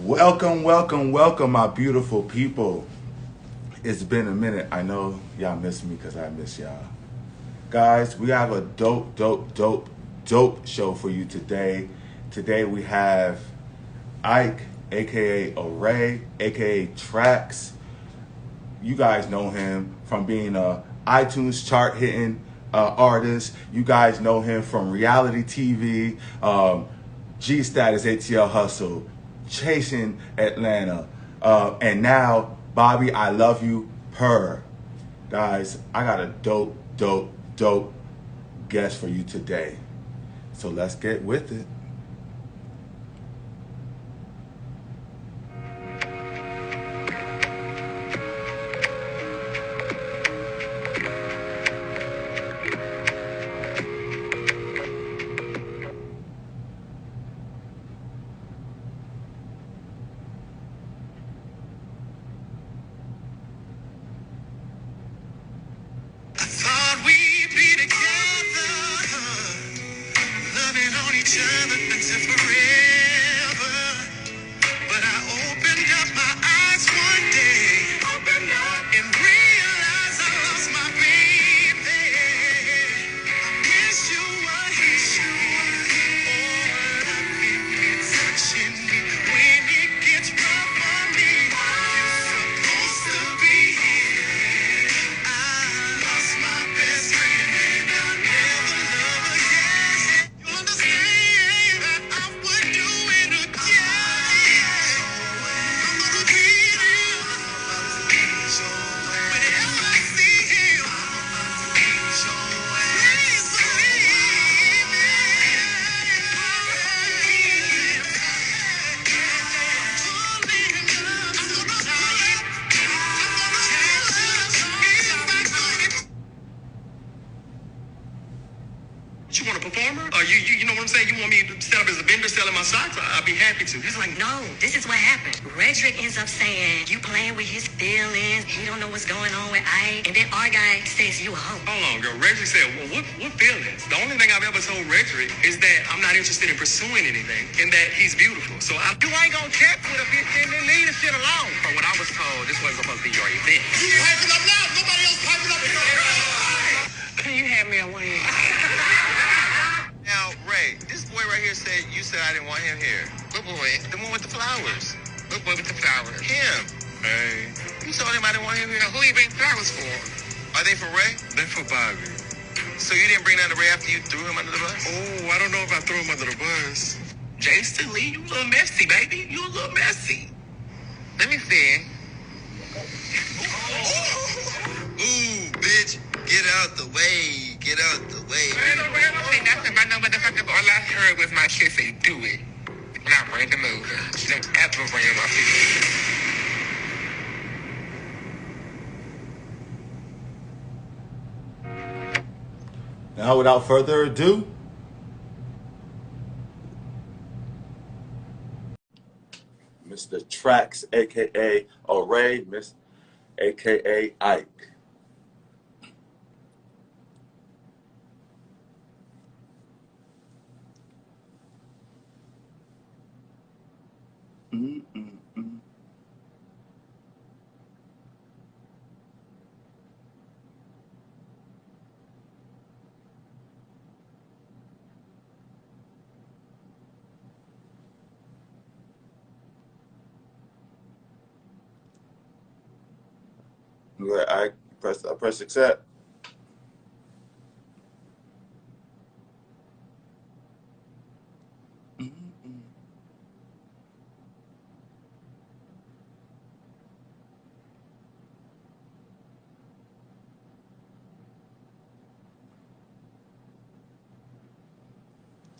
Welcome, welcome, welcome, my beautiful people. It's been a minute. I know y'all miss me because I miss y'all. Guys, we have a dope show for you today. Today we have Ike, aka Array, aka Trackz. You guys know him from being a iTunes chart hitting artist. You guys know him from reality TV, G Status, ATL Hustle, Chasing Atlanta, and now Bobby, I Love You, Purr. Guys, I got a dope guest for you today. So let's get with it. Thought we'd be together, loving on each other until forever. But I opened up my eyes one day and realized I lost my baby. I miss you, I miss you. Oh, loving me, touching me when it gets rough on me. You're supposed to be here. I lost my best friend and I'll never love again. You understand that I would do it again. I'm gonna be there whenever I see him. Please believe me. You want a performer? Or you know what I'm saying? You want me to set up as a vendor selling my socks? I'd be happy to. He's like, no, this is what happened. Redrick ends up saying, you playing with his feelings. He don't know what's going on with Ike. And then our guy says you a hoe. Hold on, girl. Redrick said, well, what feelings? The only thing I've ever told Redrick is that I'm not interested in pursuing anything and that he's beautiful. So you ain't gonna check with a bitch and then leave the shit alone. From what I was told, this wasn't supposed to be your event. You piping up now. Nobody else piping up. Can you have me a wing? Now, Ray, this boy right here said you said I didn't want him here. What boy? The one with the flowers. What boy with the flowers? Him. Hey. You told him I didn't want him here. Now, who you bring flowers for? Are they for Ray? They're for Bobby. So you didn't bring down the Ray after you threw him under the bus? Oh, I don't know if I threw him under the bus. Jason Lee, you a little messy, baby. You a little messy. Let me see. Ooh, bitch. Get out the way. Get out the way. Say nothing about no motherfucker. All I heard was my kid say, do it. And I ran the move. She don't ever ran my feet. Now, without further ado, Mr. Trackz, aka Array, aka Ike. Mm-mm-mm. Okay, I press accept. Mm-mm.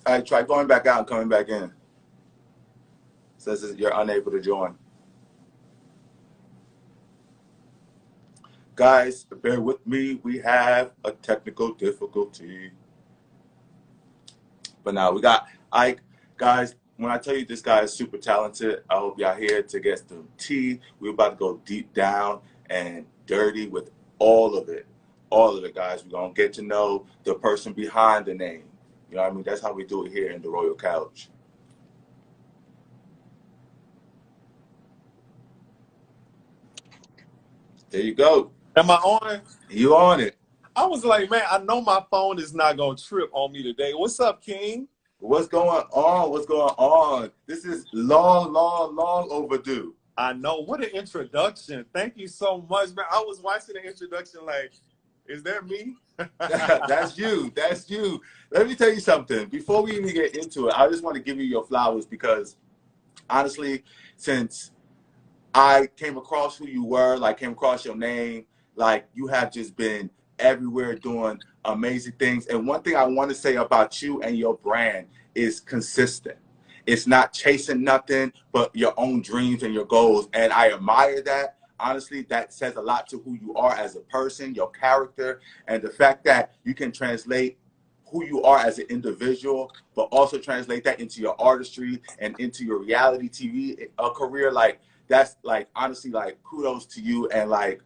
All right, try going back out and coming back in. Says that you're unable to join. Guys, bear with me. We have a technical difficulty. But now we got Ike. Guys, when I tell you this guy is super talented, I hope y'all here to get some tea. We're about to go deep down and dirty with all of it. All of it, guys. We're going to get to know the person behind the name. You know what I mean? That's how we do it here in the Royal Couch. There you go. Am I on? You on it. I was like, man, I know my phone is not gonna trip on me today. What's up, King? What's going on? What's going on? This is long, long, long overdue. I know. What an introduction. Thank you so much, man. I was watching the introduction like, is that me? That's you. That's you. Let me tell you something. Before we even get into it, I just want to give you your flowers because honestly, since I came across who you were, like came across your name, like you have just been everywhere doing amazing things. And one thing I want to say about you and your brand is consistent. It's not chasing nothing but your own dreams and your goals. And I admire that. Honestly, that says a lot to who you are as a person, your character, and the fact that you can translate who you are as an individual, but also translate that into your artistry and into your reality TV career. Like that's like honestly, like kudos to you. And like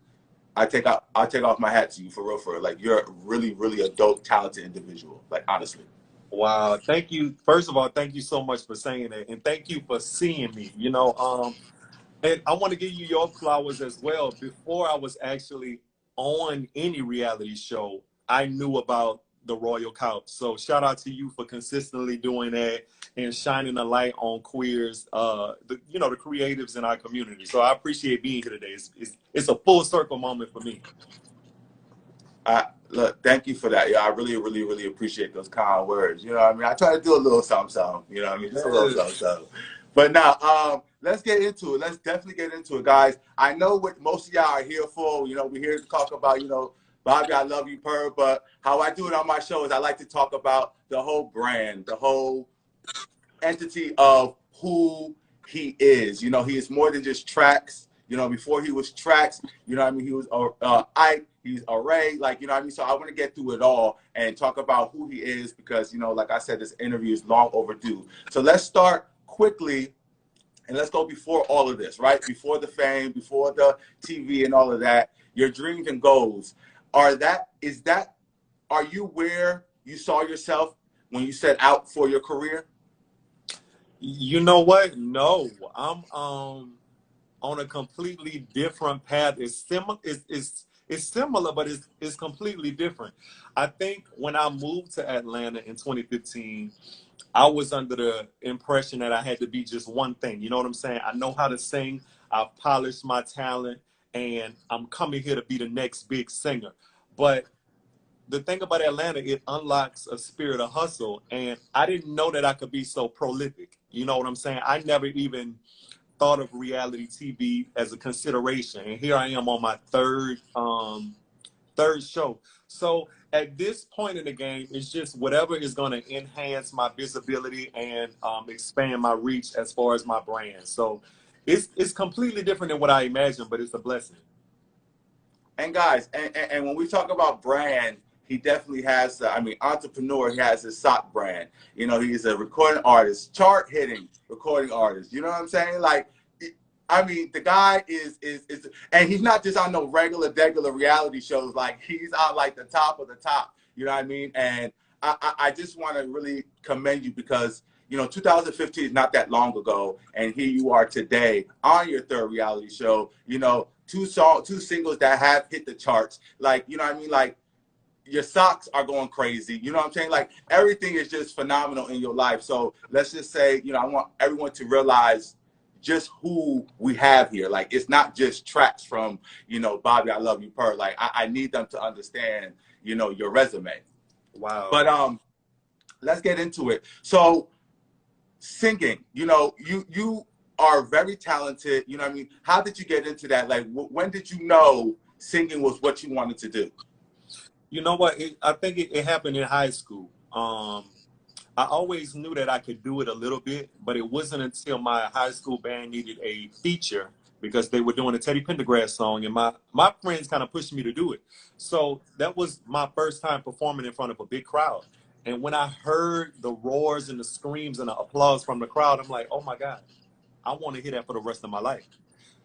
I take off my hat to you for real, for real. Like you're really, really a dope, talented individual. Like honestly. Wow. Thank you. First of all, thank you so much for saying that. And thank you for seeing me. And I want to give you your flowers as well. Before I was actually on any reality show, I knew about the Royal Couch. So shout out to you for consistently doing that and shining a light on queers, the creatives in our community. So I appreciate being here today. It's a full circle moment for me. Look, thank you for that. Yeah, I really, really, really appreciate those kind words. You know what I mean? I try to do a little something, you know what I mean? Just a little something. But now, let's get into it. Let's definitely get into it, guys. I know what most of y'all are here for. You know, we're here to talk about, Bobby, I love you, Purr. But how I do it on my show is I like to talk about the whole brand, the whole entity of who he is. You know, he is more than just Trackz. You know, before he was Trackz, you know what I mean? He was Ike, he's Array, like, you know what I mean? So I want to get through it all and talk about who he is because, like I said, this interview is long overdue. So let's start quickly and let's go before all of this, right? Before the fame, before the TV and all of that, your dreams and goals. Are you where you saw yourself when you set out for your career? You know what? No, I'm on a completely different path. It's similar, but it's completely different. I think when I moved to Atlanta in 2015, I was under the impression that I had to be just one thing. You know what I'm saying? I know how to sing. I've polished my talent, and I'm coming here to be the next big singer. But the thing about Atlanta, it unlocks a spirit of hustle, and I didn't know that I could be so prolific. You know what I'm saying? I never even thought of reality TV as a consideration, and here I am on my third show. So at this point in the game, it's just whatever is going to enhance my visibility and expand my reach as far as my brand. So it's completely different than what I imagined, but it's a blessing. And guys, and when we talk about brand, he definitely has, entrepreneur, he has his sock brand. You know, he's a recording artist, chart hitting recording artist. You know what I'm saying? Like, the guy is, and he's not just on no degular reality shows. Like, he's on like the top of the top. You know what I mean? And I just want to really commend you because, 2015 is not that long ago. And here you are today on your third reality show, two singles that have hit the charts. Like, you know what I mean? Like, your socks are going crazy. You know what I'm saying? Like, everything is just phenomenal in your life. So let's just say, I want everyone to realize just who we have here. Like, it's not just Trackz from, Bobby, I love you, Purr. Like, I need them to understand, your resume. Wow. But let's get into it. So singing, you are very talented. You know what I mean? How did you get into that? Like, when did you know singing was what you wanted to do? You know what? I think it happened in high school. I always knew that I could do it a little bit, but it wasn't until my high school band needed a feature because they were doing a Teddy Pendergrass song, and my friends kind of pushed me to do it. So that was my first time performing in front of a big crowd. And when I heard the roars and the screams and the applause from the crowd, I'm like, oh my God, I want to hear that for the rest of my life.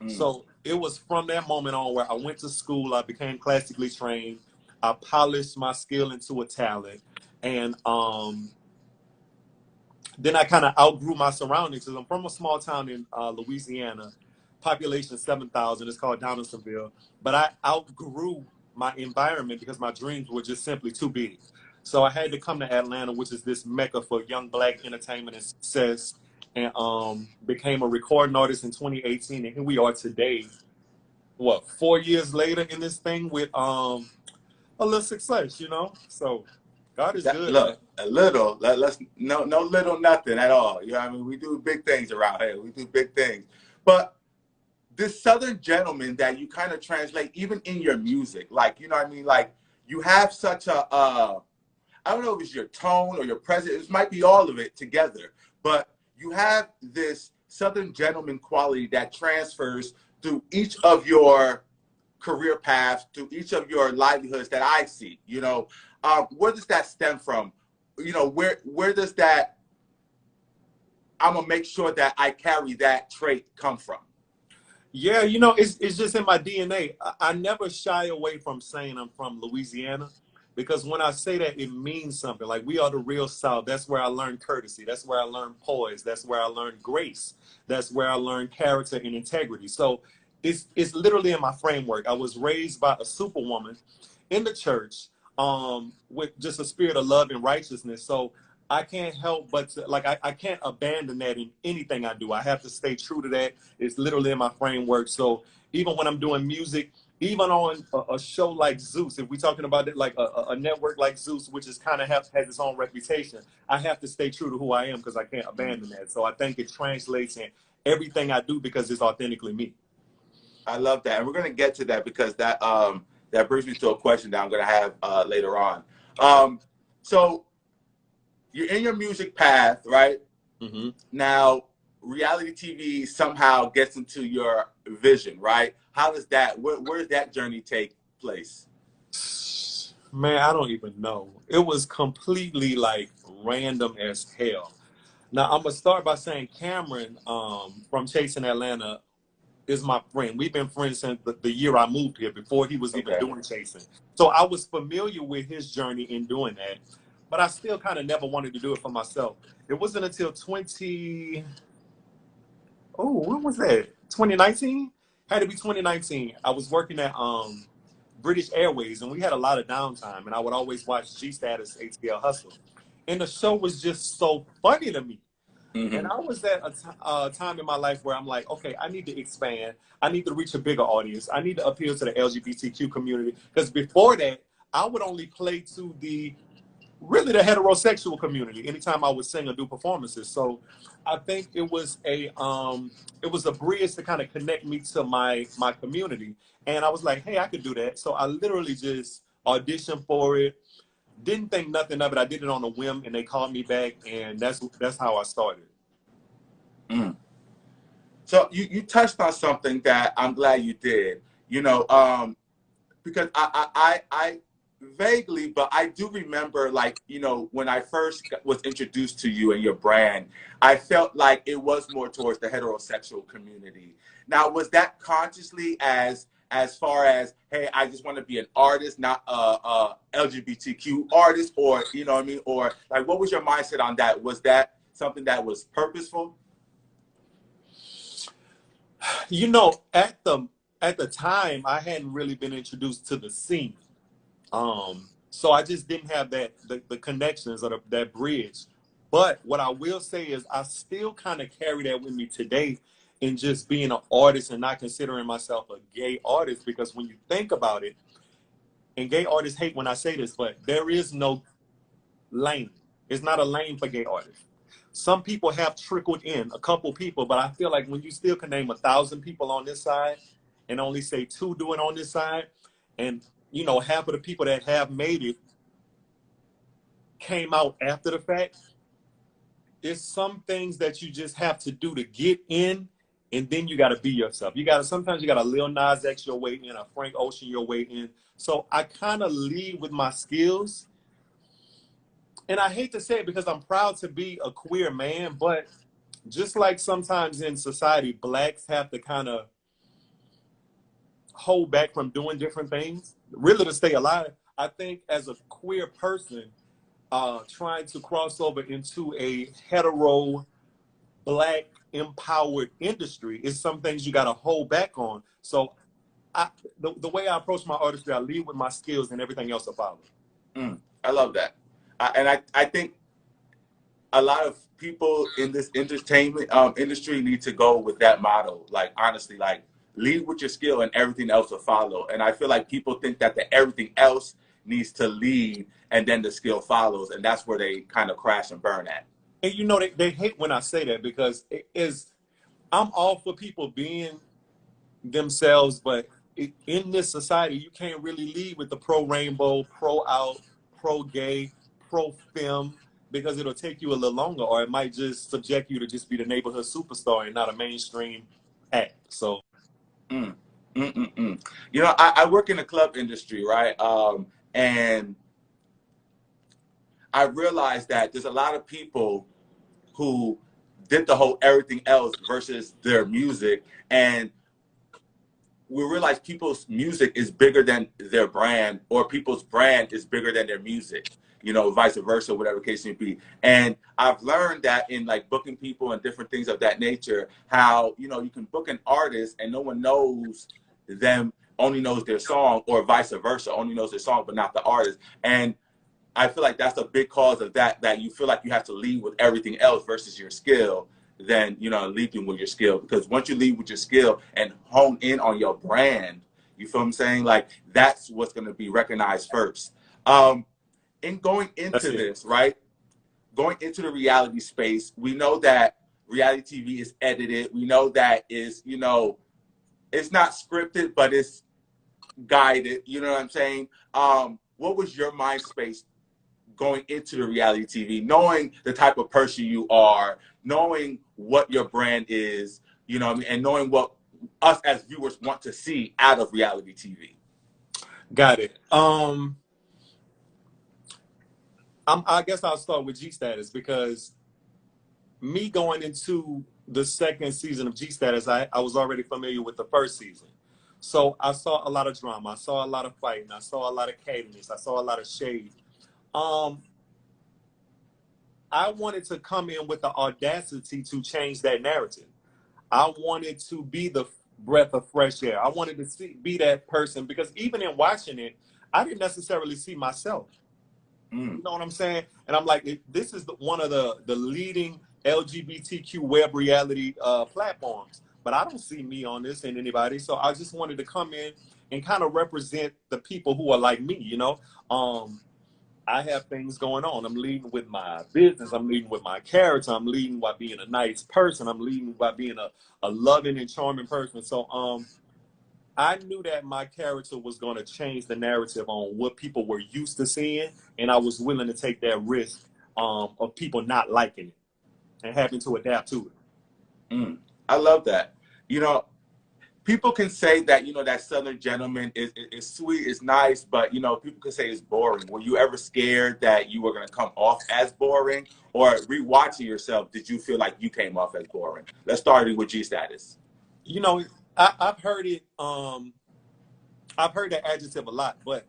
So it was from that moment on where I went to school, I became classically trained, I polished my skill into a talent, and then I kind of outgrew my surroundings because I'm from a small town in Louisiana. population 7,000. It's called Donaldsonville. But I outgrew my environment because my dreams were just simply too big. So I had to come to Atlanta, which is this mecca for young Black entertainment and success, and became a recording artist in 2018. And here we are today, what, 4 years later in this thing with a little success, you know? So God is good, man. Look, a little, let's no little nothing at all. You know what I mean? We do big things around here. We do big things. But this Southern gentleman that you kind of translate even in your music, like, you know what I mean? Like, you have such a, I don't know if it's your tone or your presence, it might be all of it together, but you have this Southern gentleman quality that transfers through each of your career paths, through each of your livelihoods that I see, you know. Where does that stem from? You know, where does that, I'm gonna make sure that I carry that trait come from? Yeah, you know, it's just in my DNA. I never shy away from saying I'm from Louisiana, because when I say that, it means something. Like, we are the real South. That's where I learned courtesy. That's where I learned poise. That's where I learned grace. That's where I learned character and integrity. So it's literally in my framework. I was raised by a superwoman in the church, with just a spirit of love and righteousness. So I can't help but to, like, I can't abandon that in anything I do. I have to stay true to that. It's literally in my framework. So even when I'm doing music, even on a show like Zeus, if we're talking about it, like a network like Zeus, which is kind of has its own reputation, I have to stay true to who I am because I can't abandon that. So I think it translates in everything I do because it's authentically me. I love that. And we're gonna get to that because that that brings me to a question that I'm gonna have later on. So you're in your music path, right? Mm-hmm. Now, reality TV somehow gets into your vision, right? How does that, where does that journey take place? Man, I don't even know. It was completely like random as hell. Now I'm gonna start by saying Cameron, from Chasing Atlanta, is my friend. We've been friends since the year I moved here, before he was even doing Chasing. So I was familiar with his journey in doing that, but I still kind of never wanted to do it for myself. It wasn't until when was that? 2019? Had to be 2019. I was working at British Airways, and we had a lot of downtime, and I would always watch G Status ATL Hustle. And the show was just so funny to me. Mm-hmm. And I was at a time in my life where I'm like, okay, I need to expand. I need to reach a bigger audience. I need to appeal to the LGBTQ community. Because before that, I would only play to the heterosexual community anytime I would sing or do performances. So I think it was a bridge to kind of connect me to my community. And I was like, hey, I could do that. So I literally just auditioned for it. Didn't think nothing of it. I did it on a whim, and they called me back, and that's how I started. Mm. So you touched on something that I'm glad you did. You know, because I vaguely, but I do remember, like, you know, when I first was introduced to you and your brand, I felt like it was more towards the heterosexual community. Now, was that consciously as far as, hey, I just want to be an artist, not a LGBTQ artist, or, you know what I mean? Or like, what was your mindset on that? Was that something that was purposeful? You know, at the time, I hadn't really been introduced to the scene. So I just didn't have the connections or that bridge. But what I will say is I still kind of carry that with me today in just being an artist and not considering myself a gay artist, because when you think about it, and gay artists hate when I say this, but there is no lane. It's not a lane for gay artists. Some people have trickled in, a couple people, but I feel like when you still can name 1,000 people on this side and only say 2 do it on this side, and you know, half of the people that have made it came out after the fact, it's some things that you just have to do to get in, and then you got to be yourself. Sometimes you got to Lil Nas X your way in, a Frank Ocean your way in. So I kind of lead with my skills. And I hate to say it because I'm proud to be a queer man, but just like sometimes in society, Blacks have to kind of hold back from doing different things, really to stay alive. I think as a queer person, trying to cross over into a hetero Black empowered industry, it's some things you got to hold back on. So the way I approach my artistry, I lead with my skills and everything else will follow. I love that. I think a lot of people in this entertainment industry need to go with that motto. Like, honestly, like, lead with your skill and everything else will follow. And I feel like people think that everything else needs to lead and then the skill follows. And that's where they kind of crash and burn at. And you know, they hate when I say that because I'm all for people being themselves, but in this society, you can't really lead with the pro rainbow, pro out, pro gay, pro femme, because it'll take you a little longer, or it might just subject you to just be the neighborhood superstar and not a mainstream act. So, You know, I work in the club industry, right? And I realized that there's a lot of people who did the whole everything else versus their music, and we realize people's music is bigger than their brand, or people's brand is bigger than their music, you know, vice versa, whatever the case may be. And I've learned that in like booking people and different things of that nature, how, you know, you can book an artist and no one knows them, only knows their song, or vice versa, only knows their song but not the artist. And I feel like that's a big cause of that you feel like you have to lead with everything else versus your skill than, you know, leading with your skill. Because once you lead with your skill and hone in on your brand, you feel what I'm saying? Like, that's what's going to be recognized first. In going into this, right? Going into the reality space, we know that reality TV is edited. We know that is, you know, it's not scripted, but it's guided. You know what I'm saying? What was your mind space going into the reality TV, knowing the type of person you are, knowing what your brand is, you know what I mean, and knowing what us as viewers want to see out of reality TV? got it. I guess I'll start with G Status, because me going into the second season of G Status, I was already familiar with the first season. So I saw a lot of drama. I saw a lot of fighting. I saw a lot of cadence. I saw a lot of shade. I wanted to come in with the audacity to change that narrative. I wanted to be the breath of fresh air. I wanted to be that person, because even in watching it, I didn't necessarily see myself. You know what I'm saying? And I'm like, this is one of the leading LGBTQ web reality platforms, but I don't see me on this and anybody. So I just wanted to come in and kind of represent the people who are like me, you know? I have things going on. I'm leading with my business. I'm leading with my character. I'm leading by being a nice person. I'm leading by being a loving and charming person. So I knew that my character was going to change the narrative on what people were used to seeing, and I was willing to take that risk of people not liking it and having to adapt to it. I love that. You know, people can say that, you know, that Southern Gentleman is sweet, is nice, but, you know, people can say it's boring. Were you ever scared that you were going to come off as boring? Or rewatching yourself, did you feel like you came off as boring? Let's start with G Status. You know, I've heard it. I've heard that adjective a lot, but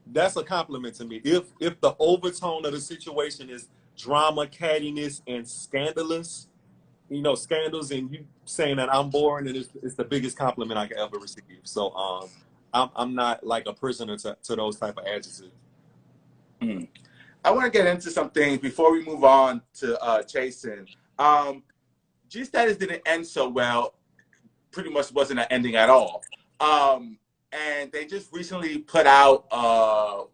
that's a compliment to me. If the overtone of the situation is drama, cattiness, and scandalous, you know, scandals, and you saying that I'm boring, and it's the biggest compliment I could ever receive. So I'm not like a prisoner to those type of adjectives. I want to get into some things before we move on to Chasen. G Status didn't end so well. Pretty much wasn't an ending at all. And they just recently put out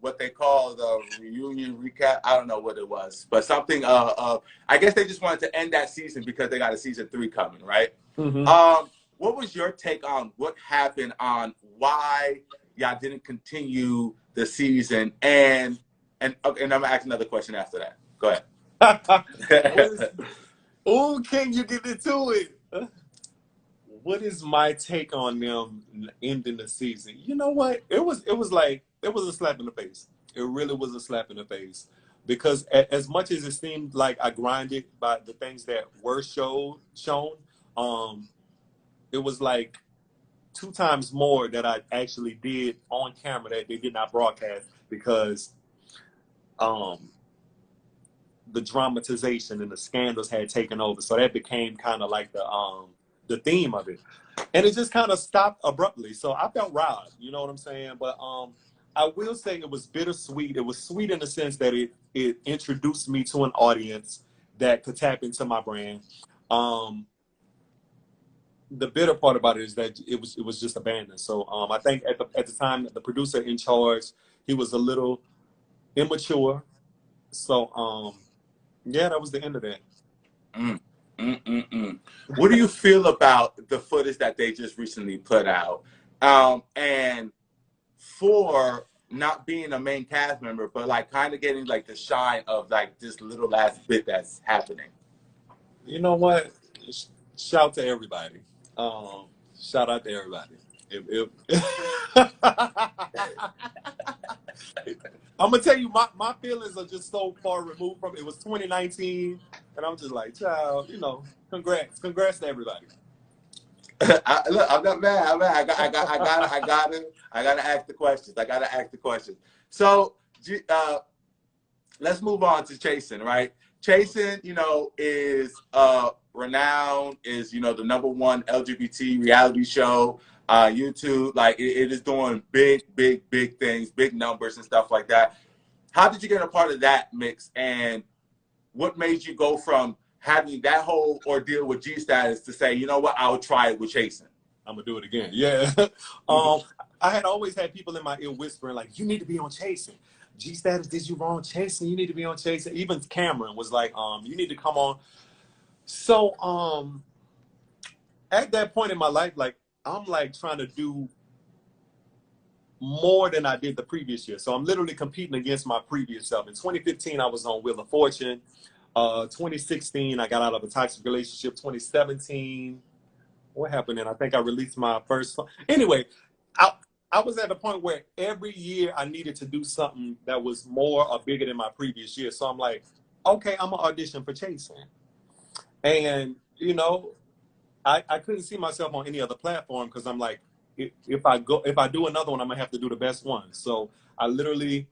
what they call the reunion recap. I don't know what it was, but something. I guess they just wanted to end that season because they got a season 3 coming, right? What was your take on what happened, on why y'all didn't continue the season? And I'm gonna ask another question after that. Go ahead. Oh, can you get into it? What is my take on them ending the season? You know what? It was a slap in the face. It really was a slap in the face, because as much as it seemed like I grinded by the things that were shown, it was like 2 times more that I actually did on camera that they did not broadcast, because the the dramatization and the scandals had taken over. So that became kind of like the theme of it. And it just kind of stopped abruptly. So I felt robbed, you know what I'm saying? But I will say it was bittersweet. It was sweet in the sense that it introduced me to an audience that could tap into my brand. The bitter part about it is that it was just abandoned. So I think at the time the producer in charge, he was a little immature. So yeah, that was the end of that. What do you feel about the footage that they just recently put out? And for not being a main cast member, but like kind of getting like the shine of like this little last bit that's happening. You know what? Shout to everybody. Shout out to everybody. I'm gonna tell you, my feelings are just so far removed from it. It was 2019, and I'm just like, child, you know, congrats to everybody. Look, I'm not mad. I gotta ask the questions. So, let's move on to Chasen, right? Chasen, you know, is renowned, is, you know, the #1 LGBT reality show, YouTube. Like it is doing big things, big numbers and stuff like that. How did you get a part of that mix, and what made you go from having that whole ordeal with G Status to say, you know what, I'll try it with Chasen? I'm gonna do it again. Yeah. I had always had people in my ear whispering like, you need to be on Chasen. G Status did you wrong, Chasen. You need to be on Chasen. Even Cameron was like, you need to come on. So at that point in my life, like I'm like trying to do more than I did the previous year. So I'm literally competing against my previous self. In 2015, I was on Wheel of Fortune. 2016, I got out of a toxic relationship. 2017, what happened then? I think I released my first song. Anyway, I was at a point where every year I needed to do something that was more or bigger than my previous year. So I'm like, okay, I'm gonna audition for Chasen. And, you know, I couldn't see myself on any other platform because I'm like, if I do another one, I'm gonna have to do the best one. So I literally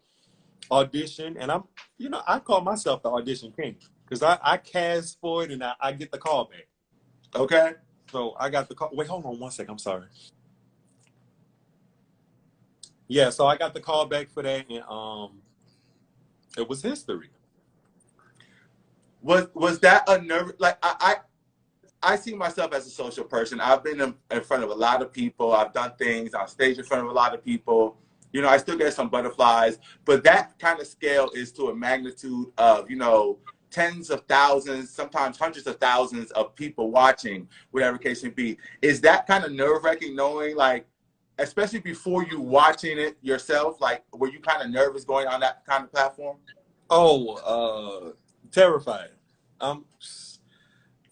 auditioned, and I call myself the audition king because I cast for it and I get the call back. Okay. So I got the call. Wait, hold on one second. I'm sorry. Yeah, so I got the call back for that, and it was history. Was that a nerve? Like I see myself as a social person. I've been in front of a lot of people. I've done things on stage in front of a lot of people. You know, I still get some butterflies, but that kind of scale is to a magnitude of, you know, tens of thousands, sometimes hundreds of thousands of people watching, whatever case may be. Is that kind of nerve-wracking knowing, like, especially before you watching it yourself, like, were you kind of nervous going on that kind of platform? Oh, terrified. I'm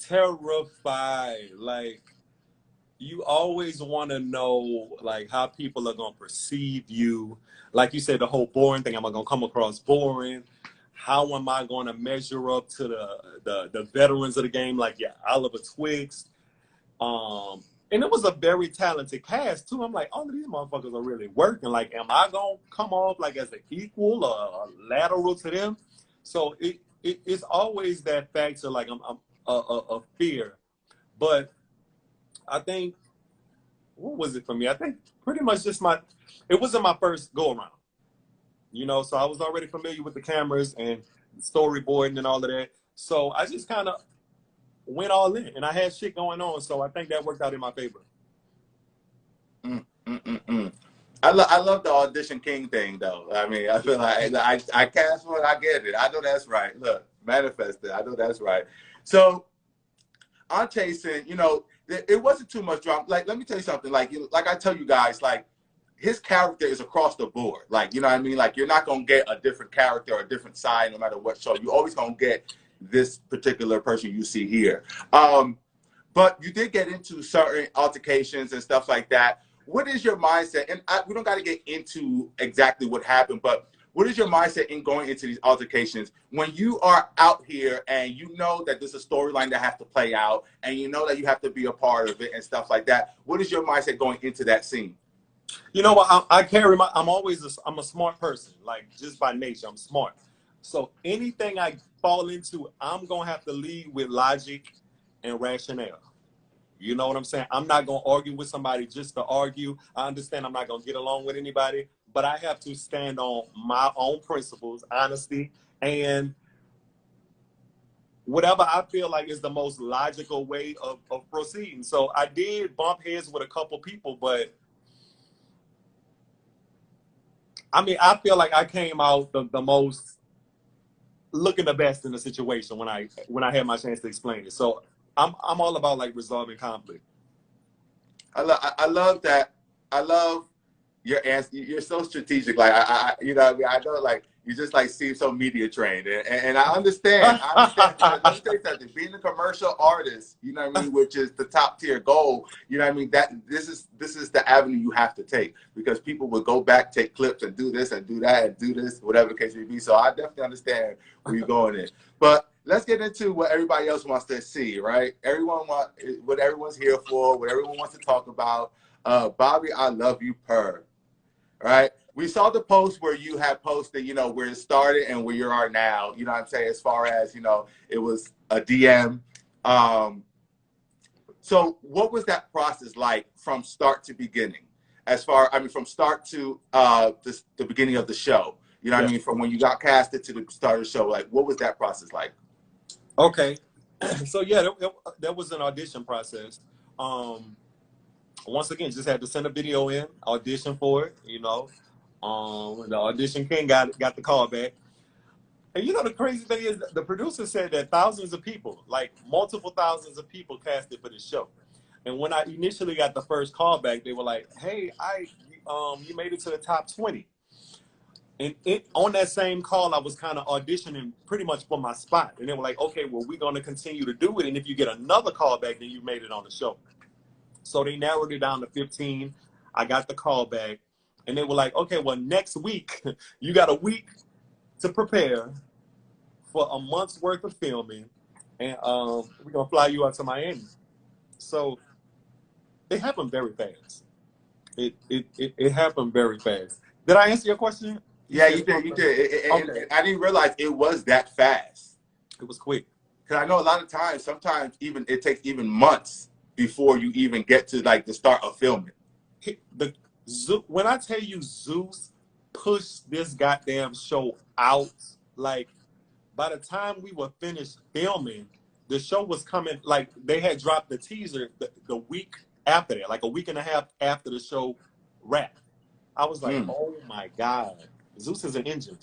terrified. Like, you always want to know, like, how people are going to perceive you. Like you said, the whole boring thing, am I going to come across boring? How am I going to measure up to the veterans of the game, like Oliver Twist? And it was a very talented cast, too. I'm like, all of these motherfuckers are really working. Like, am I going to come off, like, as an equal or lateral to them? So it's always that factor, like, I'm a fear. But I think, what was it for me? I think pretty much just it wasn't my first go around, you know, so I was already familiar with the cameras and storyboarding and all of that. So I just kind of went all in, and I had shit going on. So I think that worked out in my favor. I love the audition king thing, though. I mean, I feel like I cast for it. I get it. I know that's right. Look, manifest it. I know that's right. So on Chasen, you know, it wasn't too much drama. Like, let me tell you something. Like I tell you guys, like, his character is across the board. Like, you know what I mean? Like, you're not going to get a different character or a different side no matter what show. You're always going to get this particular person you see here. But you did get into certain altercations and stuff like that. What is your mindset? And we don't got to get into exactly what happened, but what is your mindset in going into these altercations when you are out here and you know that there's a storyline that has to play out and you know that you have to be a part of it and stuff like that? What is your mindset going into that scene? You know what? I'm a smart person. Like, just by nature, I'm smart. So anything I fall into, I'm gonna have to lead with logic and rationale. You know what I'm saying? I'm not gonna argue with somebody just to argue. I understand I'm not gonna get along with anybody, but I have to stand on my own principles, honesty, and whatever I feel like is the most logical way of proceeding. So I did bump heads with a couple people, but I mean, I feel like I came out the most looking the best in the situation when I had my chance to explain it. So I'm all about like resolving conflict. I love that. I love your answer. You're so strategic. Like you know, I know like you just like seem so media trained, and I understand. I understand because let me tell you something. Being a commercial artist, you know what I mean, which is the top tier goal. You know what I mean. That this is the avenue you have to take because people will go back, take clips, and do this and do that and do this, whatever the case may be. So I definitely understand where you're going in, but. Let's get into what everybody else wants to see, right? Everyone what everyone's here for, what everyone wants to talk about. Bobby, I love you, Purr. Right? We saw the post where you had posted, you know, where it started and where you are now. You know what I'm saying? As far as, you know, it was a DM. So what was that process like from start to beginning? From start to the beginning of the show. You know what I mean? From when you got casted to the start of the show, like what was that process like? Okay. So yeah, that was an audition process. Once again, just had to send a video in, audition for it, you know. The audition king got the call back. And you know the crazy thing is the producer said that thousands of people, like multiple thousands of people casted for this show. And when I initially got the first call back, they were like, hey, you made it to the top 20. And on that same call, I was kind of auditioning pretty much for my spot. And they were like, okay, well, we're going to continue to do it. And if you get another call back, then you made it on the show. So they narrowed it down to 15. I got the call back. And they were like, okay, well, next week, you got a week to prepare for a month's worth of filming. And we're going to fly you out to Miami. So it happened very fast. It happened very fast. Did I answer your question? Yeah, you did. You did. Okay. I didn't realize it was that fast. It was quick. Because I know a lot of times, sometimes even it takes even months before you even get to like the start of filming. When I tell you Zeus pushed this goddamn show out, like by the time we were finished filming, the show was coming. Like they had dropped the teaser the week after that, like a week and a half after the show wrapped. I was like, oh my God. Zeus is an engine.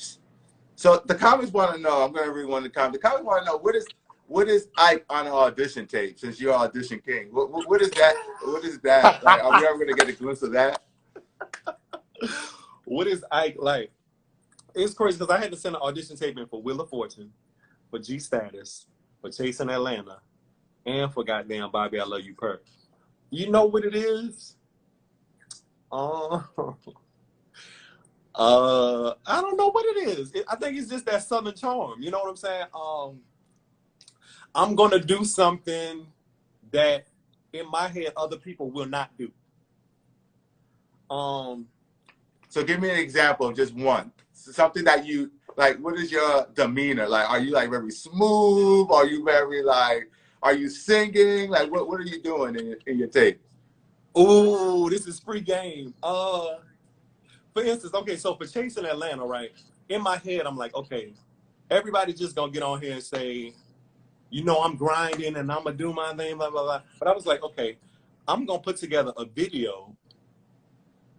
So the comments want to know. I'm going to read one of the comments. The comments want to know what is Ike on an audition tape? Since you're audition king, what is that? What is that? Like, are we ever going to get a glimpse of that? What is Ike like? It's crazy because I had to send an audition tape in for Wheel of Fortune, for G Status, for Chasing Atlanta, and for goddamn Bobby, I Love You, Purr. You know what it is? I don't know what it is. I think it's just that Southern charm. You know what I'm saying? I'm going to do something that in my head other people will not do. So give me an example of just one. Something that you, like, what is your demeanor? Like, are you like very smooth? Are you very like, are you singing? Like, what are you doing in your tape? Ooh, this is free game. For instance, okay, so for Chasing Atlanta, right? In my head, I'm like, okay, everybody just gonna get on here and say, you know, I'm grinding and I'm gonna do my thing, blah, blah, blah. But I was like, okay, I'm gonna put together a video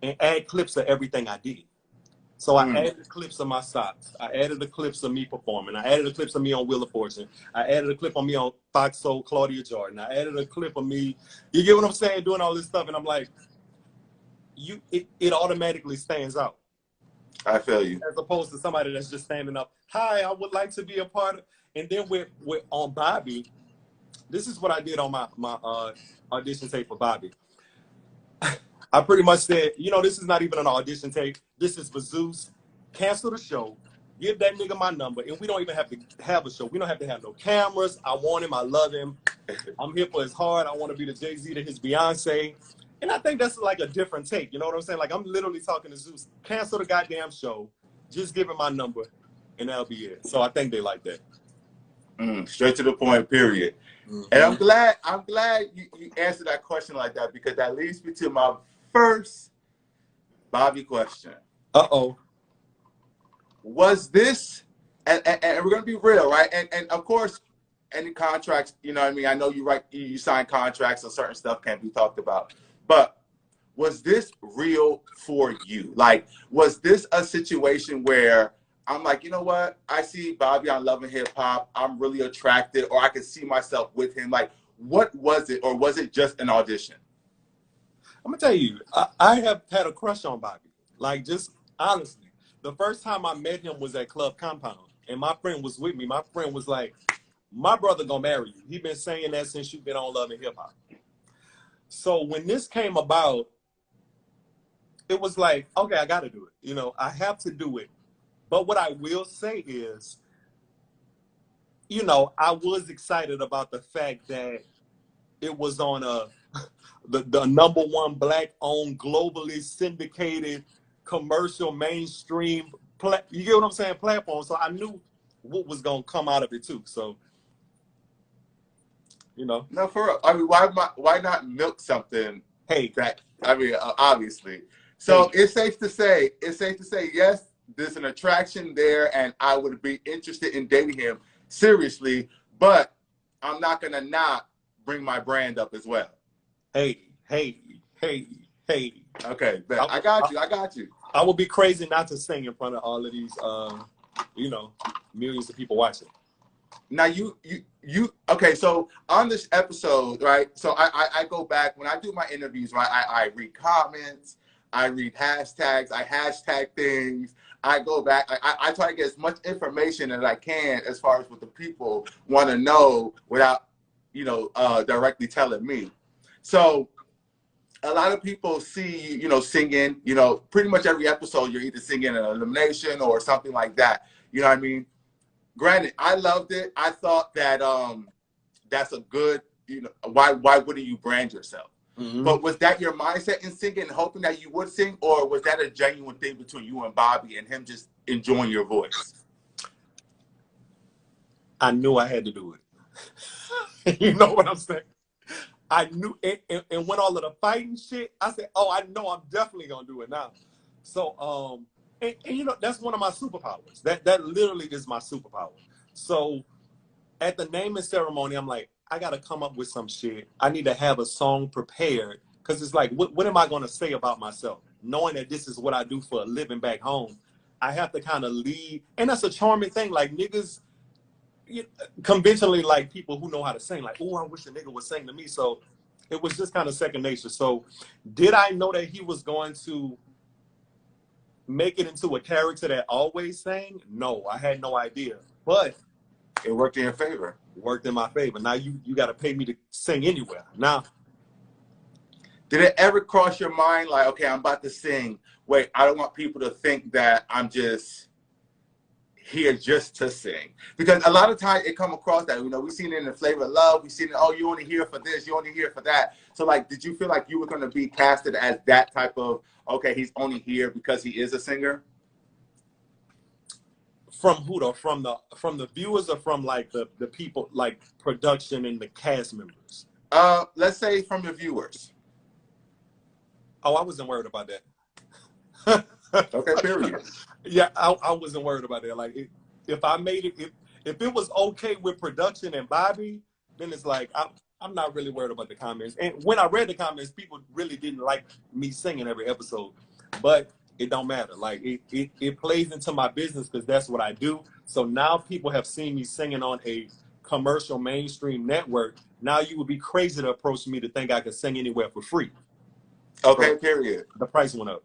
and add clips of everything I did. So I added clips of my socks. I added the clips of me performing. I added the clips of me on Wheel of Fortune. I added a clip of me on Fox Soul, Claudia Jordan. I added a clip of me, you get what I'm saying, doing all this stuff. And I'm like, it automatically stands out. I feel you. As opposed to somebody that's just standing up, hi, I would like to be a part of, and then with on Bobby, this is what I did on my audition tape for Bobby. I pretty much said, you know, this is not even an audition tape. This is for Zeus. Cancel the show. Give that nigga my number. And we don't even have to have a show. We don't have to have no cameras. I want him. I love him. I'm here for his heart. I want to be the Jay-Z to his Beyonce. And I think that's like a different take. You know what I'm saying? Like, I'm literally talking to Zeus. Cancel the goddamn show. Just give him my number. and that'll be it. So I think they like that. Straight to the point, period. And I'm glad you answered that question like that, because that leads me to my first Bobby question. Uh-oh. Was this, and we're going to be real, right? And of course, any contracts, you know what I mean? I know you sign contracts, so certain stuff can't be talked about. But was this real for you? Like, was this a situation where I'm like, you know what? I see Bobby on Love and Hip Hop. I'm really attracted, or I could see myself with him. Like, what was it? Or was it just an audition? I'm going to tell you, I have had a crush on Bobby. Like, just honestly, the first time I met him was at Club Compound, and my friend was with me. My friend was like, my brother gonna marry you. He been saying that since you've been on Love and Hip Hop. So when this came about, it was like, okay, I got to do it. You know, I have to do it. But what I will say is, you know, I was excited about the fact that it was on the #1 Black-owned, globally syndicated, commercial, mainstream, you get what I'm saying, platform. So I knew what was going to come out of it too. So, you know. No, for real. I mean, why not milk something? Hey. That, I mean, obviously. So it's safe to say, yes, there's an attraction there, and I would be interested in dating him seriously, but I'm not going to not bring my brand up as well. Hey. Okay, I got you. I would be crazy not to sing in front of all of these, you know, millions of people watching. Now you okay, so on this episode, right, so I go back, when I do my interviews, right, I read comments, I read hashtags, I hashtag things, I go back, I try to get as much information as I can as far as what the people want to know without, you know, directly telling me. So a lot of people see you know, singing, you know, pretty much every episode you're either singing an elimination or something like that. You know what I mean? Granted, I loved it. I thought that that's a good, you know, why wouldn't you brand yourself? But was that your mindset in singing, hoping that you would sing, or was that a genuine thing between you and Bobby and him just enjoying your voice? I knew I had to do it. You know what I'm saying? I knew, and when all of the fighting shit, I said, oh, I know I'm definitely going to do it now. So, and you know, that's one of my superpowers. That literally is my superpower. So at the naming ceremony, I'm like, I got to come up with some shit. I need to have a song prepared, because it's like, what am I going to say about myself? Knowing that this is what I do for a living back home, I have to kind of lead. And that's a charming thing. Like, niggas, conventionally, like, people who know how to sing, like, oh, I wish a nigga would sing to me. So it was just kind of second nature. So did I know that he was going to make it into a character that always sang? No, I had no idea. But it worked in your favor. Worked in my favor. Now you got to pay me to sing anywhere. Now, did it ever cross your mind, like, okay, I'm about to sing. Wait, I don't want people to think that I'm just here just to sing, because a lot of times it come across that, you know, we've seen it in the Flavor of Love, we've seen it, oh, you only here for this, you only here for that. So like, did you feel like you were going to be casted as that type of, okay, he's only here because he is a singer? From who though? From the viewers, or from like the people, like production and the cast members? Let's say from the viewers. Oh, I wasn't worried about that. Okay, period. Yeah, I wasn't worried about that. Like, if I made it, if it was okay with production and Bobby, then it's like, I'm not really worried about the comments. And when I read the comments, people really didn't like me singing every episode. But it don't matter. Like, it plays into my business, because that's what I do. So now people have seen me singing on a commercial mainstream network. Now you would be crazy to approach me to think I could sing anywhere for free. Okay, so period. The price went up.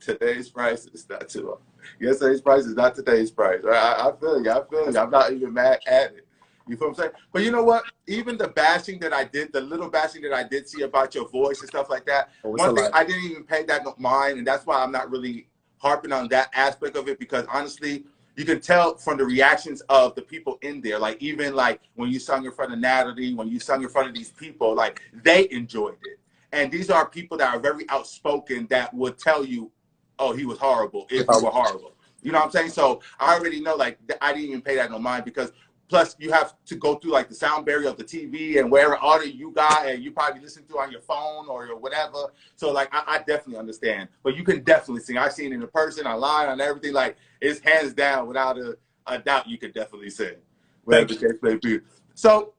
Today's price is not too. Yesterday's price is not today's price. I feel you. I'm not even mad at it. You feel what I'm saying? But you know what? Even the bashing that I did, the little bashing that I did see about your voice and stuff like that, one thing I didn't even pay that mind, and that's why I'm not really harping on that aspect of it, because honestly, you can tell from the reactions of the people in there. Like, even like when you sung in front of Natalie, when you sung in front of these people, like, they enjoyed it. And these are people that are very outspoken that would tell you, oh, he was horrible if you were horrible. You know what I'm saying? So I already know, like, I didn't even pay that no mind because plus you have to go through like the sound barrier of the TV and wherever audio you got and you probably listen to on your phone or your whatever. So like I definitely understand. But you can definitely sing. I've seen it in person, online, on everything. Like it's hands down, without a doubt, you could definitely sing. Whatever the case may be. So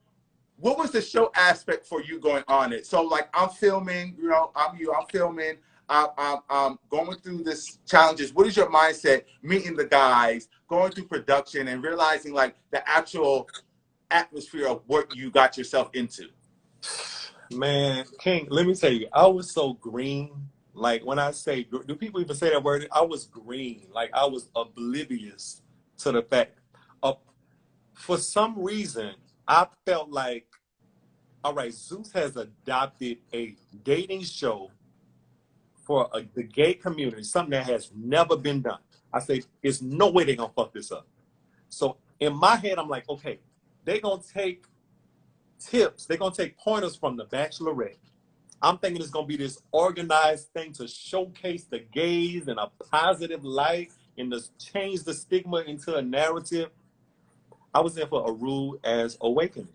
what was the show aspect for you going on it? So like I'm filming, you know, I'm filming. I'm going through this challenges. What is your mindset meeting the guys, going through production and realizing like the actual atmosphere of what you got yourself into? Man, King, let me tell you, I was so green. Like when I say, do people even say that word? I was green. Like I was oblivious to the fact of, for some reason, I felt like, all right, Zeus has adopted a dating show for the gay community, something that has never been done. I say, there's no way they're going to fuck this up. So in my head, I'm like, okay, they're going to take tips. They're going to take pointers from The Bachelorette. I'm thinking it's going to be this organized thing to showcase the gays in a positive light and to change the stigma into a narrative. I was in for a rude ass awakening.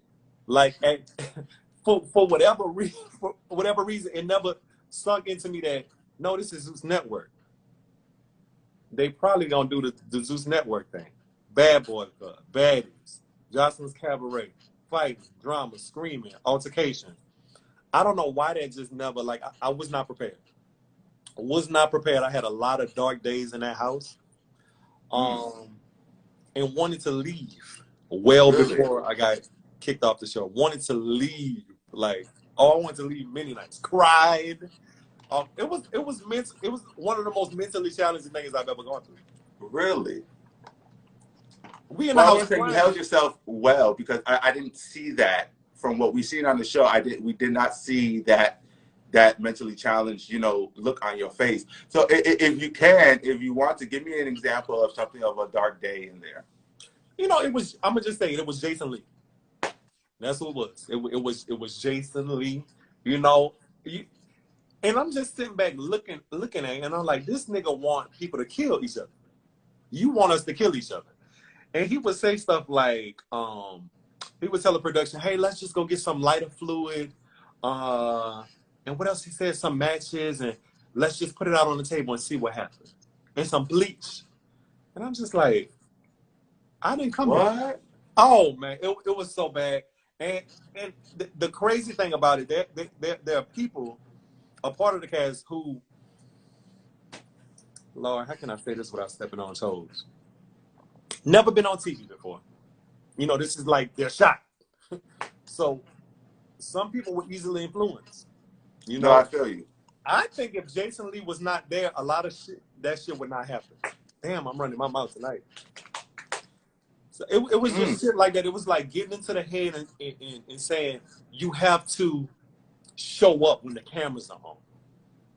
Like, for whatever reason, it never sunk into me that, no, this is Zeus Network. They probably gonna do the Zeus Network thing. Bad Boy Club, Baddies, Jocelyn's Cabaret, fighting, drama, screaming, altercation. I don't know why that just never, like, I was not prepared. I was not prepared. I had a lot of dark days in that house. And wanted to leave well before I got kicked off the show. Wanted to leave, like, I wanted to leave many nights. Cried. It was one of the most mentally challenging things I've ever gone through. Really? We in the I house. want to say you held yourself well because I didn't see that from what we seen on the show. We did not see that mentally challenged, you know, look on your face. So if you want to give me an example of something of a dark day in there. You know, I'm gonna just say it was Jason Lee. That's who it was. It was Jason Lee. You know, and I'm just sitting back looking at it, and I'm like, this nigga want people to kill each other. You want us to kill each other. And he would say stuff like, he would tell the production, hey, let's just go get some lighter fluid. And what else he said? Some matches, and let's just put it out on the table and see what happens. And some bleach. And I'm just like, I didn't come here. What? Oh, man, it was so bad. And the crazy thing about it, there are people, a part of the cast who, Lord, how can I say this without stepping on toes? Never been on TV before. You know, this is like their shot. So some people were easily influenced. You know, No, I feel you. I think if Jason Lee was not there, a lot of that shit would not happen. Damn, I'm running my mouth tonight. So it was just shit like that. It was like getting into the head and saying, you have to show up when the cameras are on.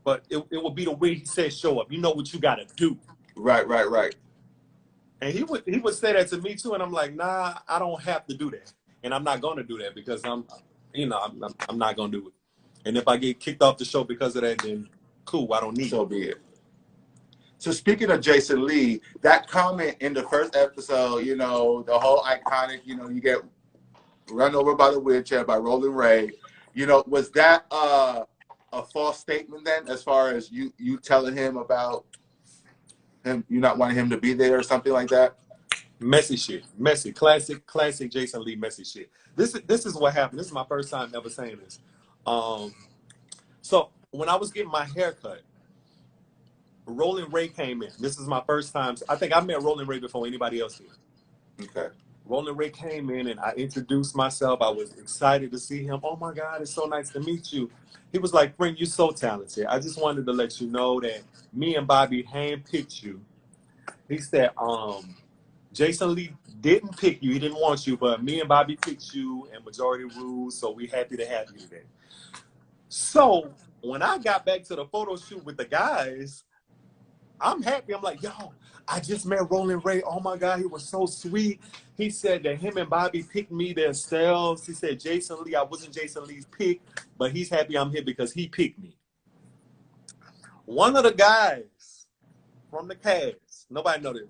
But it would be the way he said show up. You know what you got to do. Right. And he would say that to me too, and I'm like, nah, I don't have to do that, and I'm not gonna do that because I'm not gonna do it. And if I get kicked off the show because of that, then cool, I don't need it. So be it. So speaking of Jason Lee, that comment in the first episode, you know, the whole iconic, you know, you get run over by the wheelchair by Rolling Ray. You know, was that a false statement then, as far as you telling him about him, you not wanting him to be there or something like that? Messy shit. Messy. Classic Jason Lee messy shit. This is what happened. This is my first time ever saying this. So when I was getting my hair cut, Rolling Ray came in. This is my first time. I think I met Rolling Ray before anybody else did. Okay. Rolling Ray came in and I introduced myself. I was excited to see him. Oh my God, it's so nice to meet you. He was like, Friend, you're so talented. I just wanted to let you know that me and Bobby handpicked you. He said, Jason Lee didn't pick you. He didn't want you, but me and Bobby picked you and majority rules, so we're happy to have you today. So when I got back to the photo shoot with the guys, I'm happy. I'm like, yo, I just met Rolling Ray. Oh my God, he was so sweet. He said that him and Bobby picked me themselves. He said, Jason Lee, I wasn't Jason Lee's pick, but he's happy I'm here because he picked me. One of the guys from the cast, nobody know this,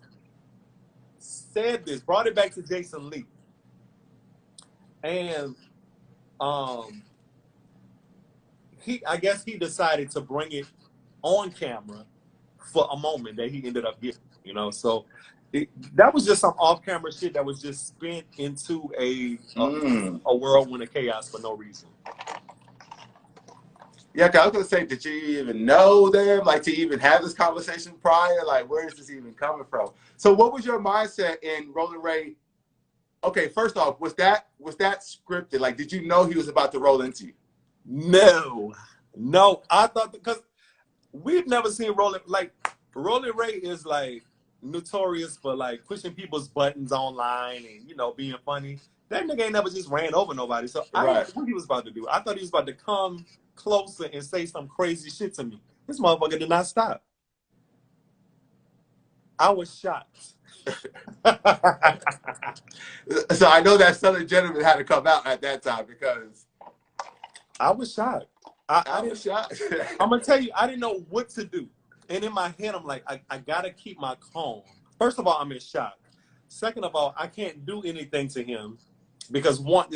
said this, brought it back to Jason Lee. And I guess he decided to bring it on camera for a moment that he ended up getting, you know. So that was just some off-camera shit that was just spent into a whirlwind of chaos for no reason. Yeah, 'cause I was gonna say, did you even know them? Like, to even have this conversation prior? Like, where is this even coming from? So, what was your mindset in Rolling Ray? Okay, first off, was that scripted? Like, did you know he was about to roll into you? No, I thought, because we've never seen Rolling Ray is like notorious for like pushing people's buttons online and, you know, being funny. That nigga ain't never just ran over nobody. So I didn't know what he was about to do. I thought he was about to come closer and say some crazy shit to me. This motherfucker did not stop. I was shocked. So I know that Southern Gentleman had to come out at that time because I was shocked. I was shocked. I'm gonna tell you, I didn't know what to do. And in my head, I'm like, I gotta keep my calm. First of all, I'm in shock. Second of all, I can't do anything to him because one,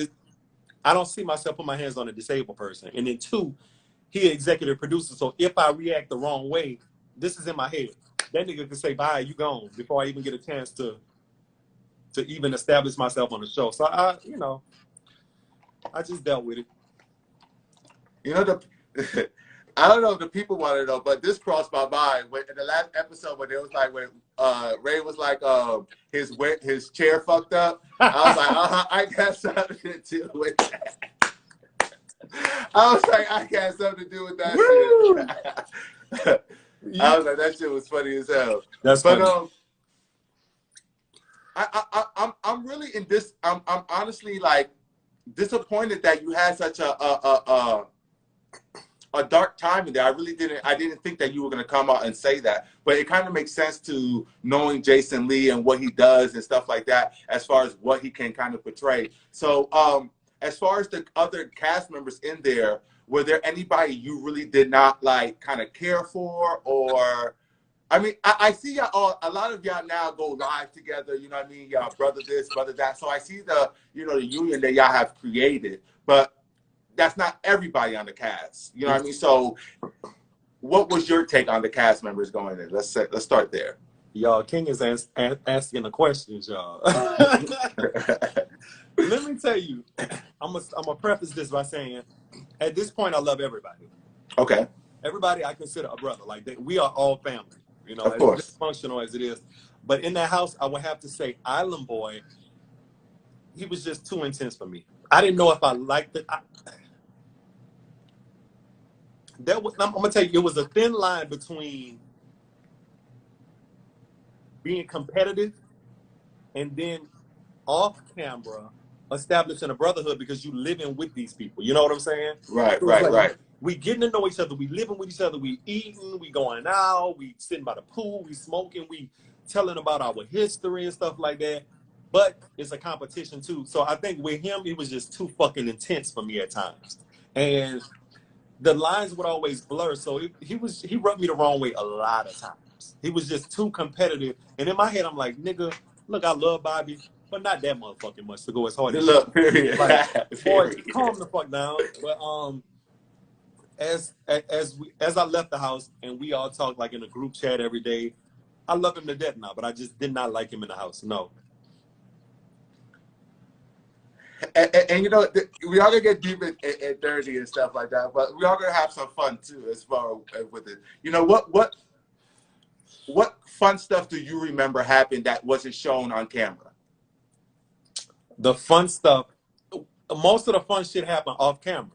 I don't see myself put my hands on a disabled person. And then two, he an executive producer. So if I react the wrong way, this is in my head. That nigga could say, bye, you gone, before I even get a chance to even establish myself on the show. So I just dealt with it. You know, I don't know if the people want to know, but this crossed my mind when in the last episode when it was like when Ray was like his chair fucked up. I was like, I got something to do with that. I was like, I got something to do with that shit. I was like, that shit was funny as hell. That's funny. I'm really in this. I'm honestly like disappointed that you had such a dark time in there. I didn't think that you were gonna come out and say that, but it kind of makes sense to knowing Jason Lee and what he does and stuff like that, as far as what he can kind of portray. So, as far as the other cast members in there, were there anybody you really did not like, kind of care for, or? I mean, I see y'all all, a lot of y'all now go live together, you know what I mean? Y'all brother this, brother that. So I see the union that y'all have created, but that's not everybody on the cast. You know what I mean? So what was your take on the cast members going in? Let's start there. Y'all, King is asking the questions, y'all. Let me tell you, I'm gonna preface this by saying, at this point, I love everybody. Okay. Everybody I consider a brother. Like, we are all family. You know, of course. As dysfunctional as it is. But in that house, I would have to say Island Boy, he was just too intense for me. I didn't know if I liked it. I'm going to tell you, it was a thin line between being competitive and then off camera establishing a brotherhood because you living with these people. You know what I'm saying? Right, so right. We getting to know each other. We living with each other. We eating. We going out. We sitting by the pool. We smoking. We telling about our history and stuff like that. But it's a competition too. So I think with him, it was just too fucking intense for me at times. And the lines would always blur. So he rubbed me the wrong way a lot of times. He was just too competitive. And in my head, I'm like, nigga, look, I love Bobby, but not that motherfucking much to go as hard as look, period. Like, boy, calm the fuck down. But as I left the house and we all talked like in a group chat every day, I love him to death now, but I just did not like him in the house. No. And you know, we all gonna get deep and dirty and stuff like that, but we all gonna have some fun too, as far with it. You know, what fun stuff do you remember happened that wasn't shown on camera? The fun stuff, most of the fun shit happened off camera.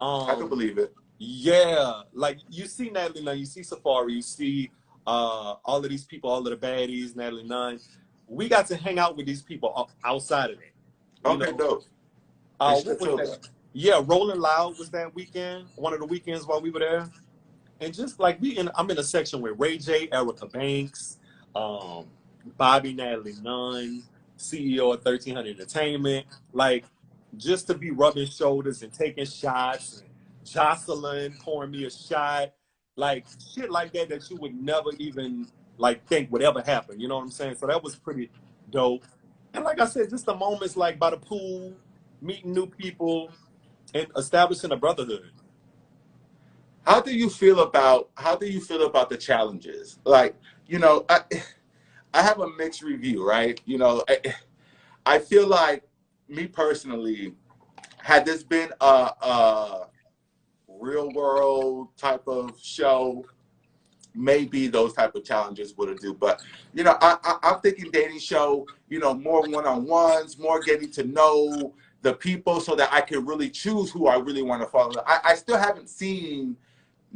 I can believe it. Yeah, like you see Natalie Nunn, you see Safari, you see all of these people, all of the baddies, Natalie Nunn. We got to hang out with these people outside of it. Okay, dope. What was that? Yeah, Rolling Loud was that weekend, one of the weekends while we were there. And just like I'm in a section with Ray J, Erica Banks, Bobby, Natalie Nunn, CEO of 1300 Entertainment. Like, just to be rubbing shoulders and taking shots, and Jocelyn pouring me a shot, like shit like that you would never even like think would ever happen. You know what I'm saying? So that was pretty dope. And like I said, just the moments like by the pool, meeting new people, and establishing a brotherhood. How do you feel about the challenges? Like, you know, I have a mixed review, right? You know, I feel like, me personally, had this been a real world type of show, maybe those type of challenges would have do. But you know, I'm thinking dating show, you know, more one-on-ones, more getting to know the people so that I can really choose who I really want to follow. I still haven't seen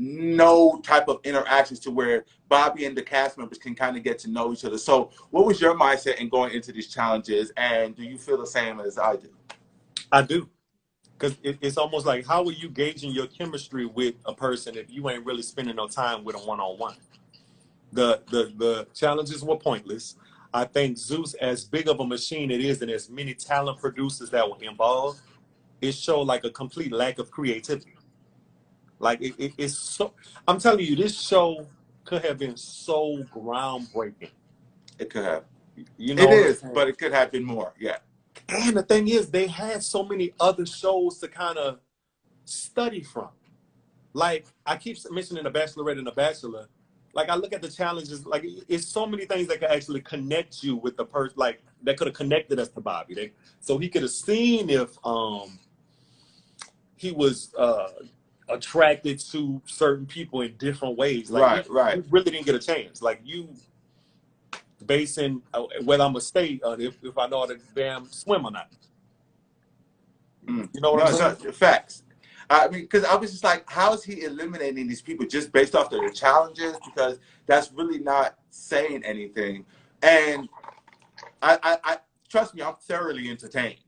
no type of interactions to where Bobby and the cast members can kind of get to know each other. So what was your mindset in going into these challenges, and do you feel the same as I do? I do. Because it's almost like, how are you gauging your chemistry with a person if you ain't really spending no time with them one-on-one? The challenges were pointless. I think Zeus, as big of a machine it is, and as many talent producers that were involved, it showed like a complete lack of creativity. Like it's so, I'm telling you, this show could have been so groundbreaking. It could have. You know, it is, but it could have been more. Yeah. And the thing is, they had so many other shows to kind of study from. Like, I keep mentioning The Bachelorette and The Bachelor. Like, I look at the challenges, like, it's so many things that could actually connect you with the person, like, that could have connected us to Bobby. So he could have seen if he was attracted to certain people in different ways. Like, right. You really didn't get a chance. Like, you basing whether I'm gonna stay if I know how to damn swim or not. You know what I'm saying? No, facts. I mean, because I was just like, how is he eliminating these people just based off their challenges? Because that's really not saying anything. And I trust me, I'm thoroughly entertained.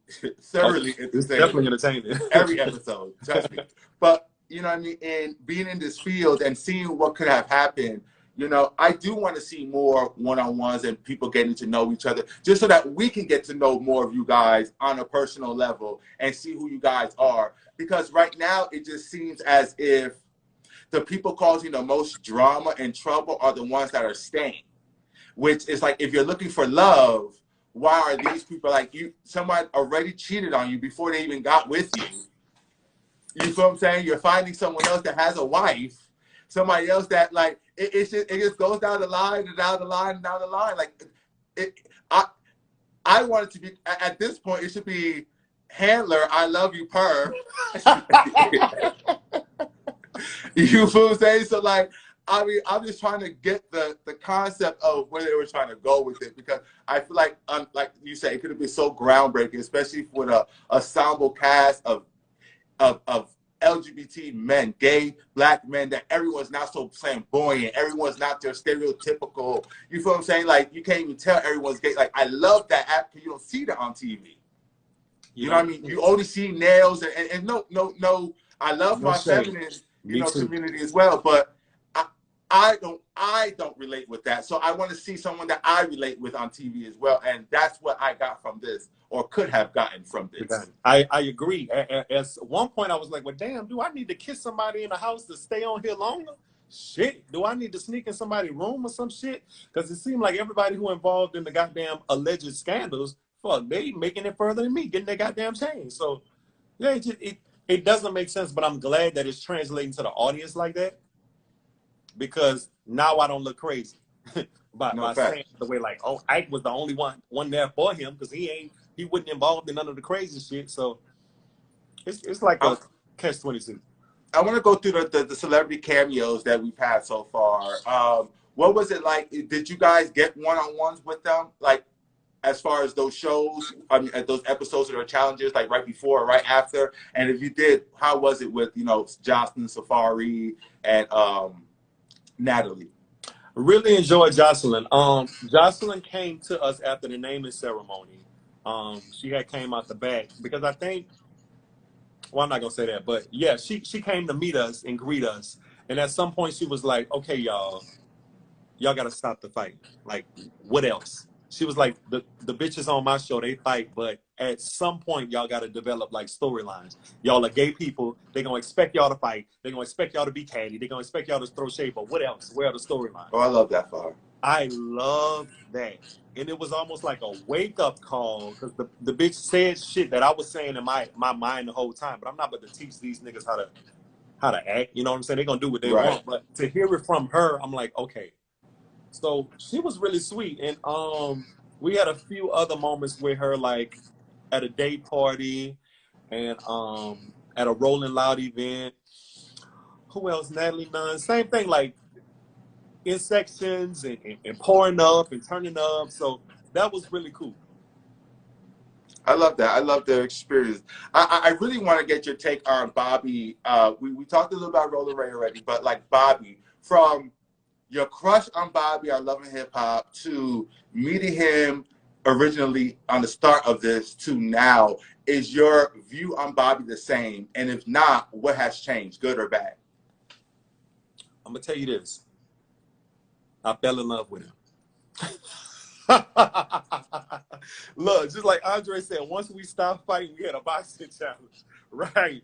Thoroughly entertained. It's definitely entertaining. Every episode, trust me. But you know what I mean? And being in this field and seeing what could have happened, you know, I do want to see more one-on-ones and people getting to know each other, just so that we can get to know more of you guys on a personal level and see who you guys are. Because right now, it just seems as if the people causing the most drama and trouble are the ones that are staying. Which is like, if you're looking for love, why are these people like you? Someone already cheated on you before they even got with you. You feel what I'm saying? You're finding someone else that has a wife, somebody else that like it just goes down the line and down the line and down the line. Like I want it to be at this point. It should be Handler. I love you, Purr. You feel what I'm saying? So like, I mean, I'm just trying to get the concept of where they were trying to go with it, because I feel like you say, it could have been so groundbreaking, especially with a ensemble cast of LGBT men, gay black men, that everyone's not so flamboyant. Everyone's not their stereotypical. You feel what I'm saying? Like, you can't even tell everyone's gay. Like, I love that app because you don't see that on TV. You know what I mean? You only see nails and no. I love my feminine, community as well, but I don't relate with that. So I want to see someone that I relate with on TV as well, and that's what I got from this, or could have gotten from this. I agree. At one point, I was like, well, damn, do I need to kiss somebody in the house to stay on here longer? Shit, do I need to sneak in somebody's room or some shit? Because it seemed like everybody who involved in the goddamn alleged scandals, fuck, they making it further than me, getting their goddamn change. So, yeah, it doesn't make sense, but I'm glad that it's translating to the audience like that, because now I don't look crazy by saying the way like, oh, Ike was the only one there for him, because he wasn't involved in none of the crazy shit. So it's like a catch-22. I want to go through the celebrity cameos that we've had so far. What was it like? Did you guys get one-on-ones with them? Like, as far as those shows, I mean, those episodes or challenges, like right before or right after? And if you did, how was it with, Jocelyn, Safari, and Natalie? Really enjoyed Jocelyn. Jocelyn came to us after the naming ceremony. She had came out the back, because I think, well, I'm not gonna say that, but yeah, she came to meet us and greet us. And at some point she was like, okay, y'all gotta stop the fight. Like, what else? She was like, the bitches on my show, they fight, but at some point y'all got to develop like storylines. Y'all are gay people. They're going to expect y'all to fight. They're going to expect y'all to be catty. They're going to expect y'all to throw shade. But what else? Where are the storylines? Oh, I love that far. I love that. And it was almost like a wake-up call because the bitch said shit that I was saying in my mind the whole time. But I'm not about to teach these niggas how to act. You know what I'm saying? They're going to do what they want. But to hear it from her, I'm like, okay. So she was really sweet. And we had a few other moments with her, like at a day party and at a Rolling Loud event. Who else? Natalie Nunn. Same thing, like in sections and pouring up and turning up. So that was really cool. I love that. I love their experience. I really want to get your take on Bobby. We talked a little about Roller Ray already, but like Bobby, from your crush on Bobby, on Love and Hip Hop, to meeting him originally on the start of this to now, is your view on Bobby the same? And if not, what has changed, good or bad? I'm going to tell you this. I fell in love with him. Look, just like Andre said, once we stopped fighting, we had a boxing challenge. Right.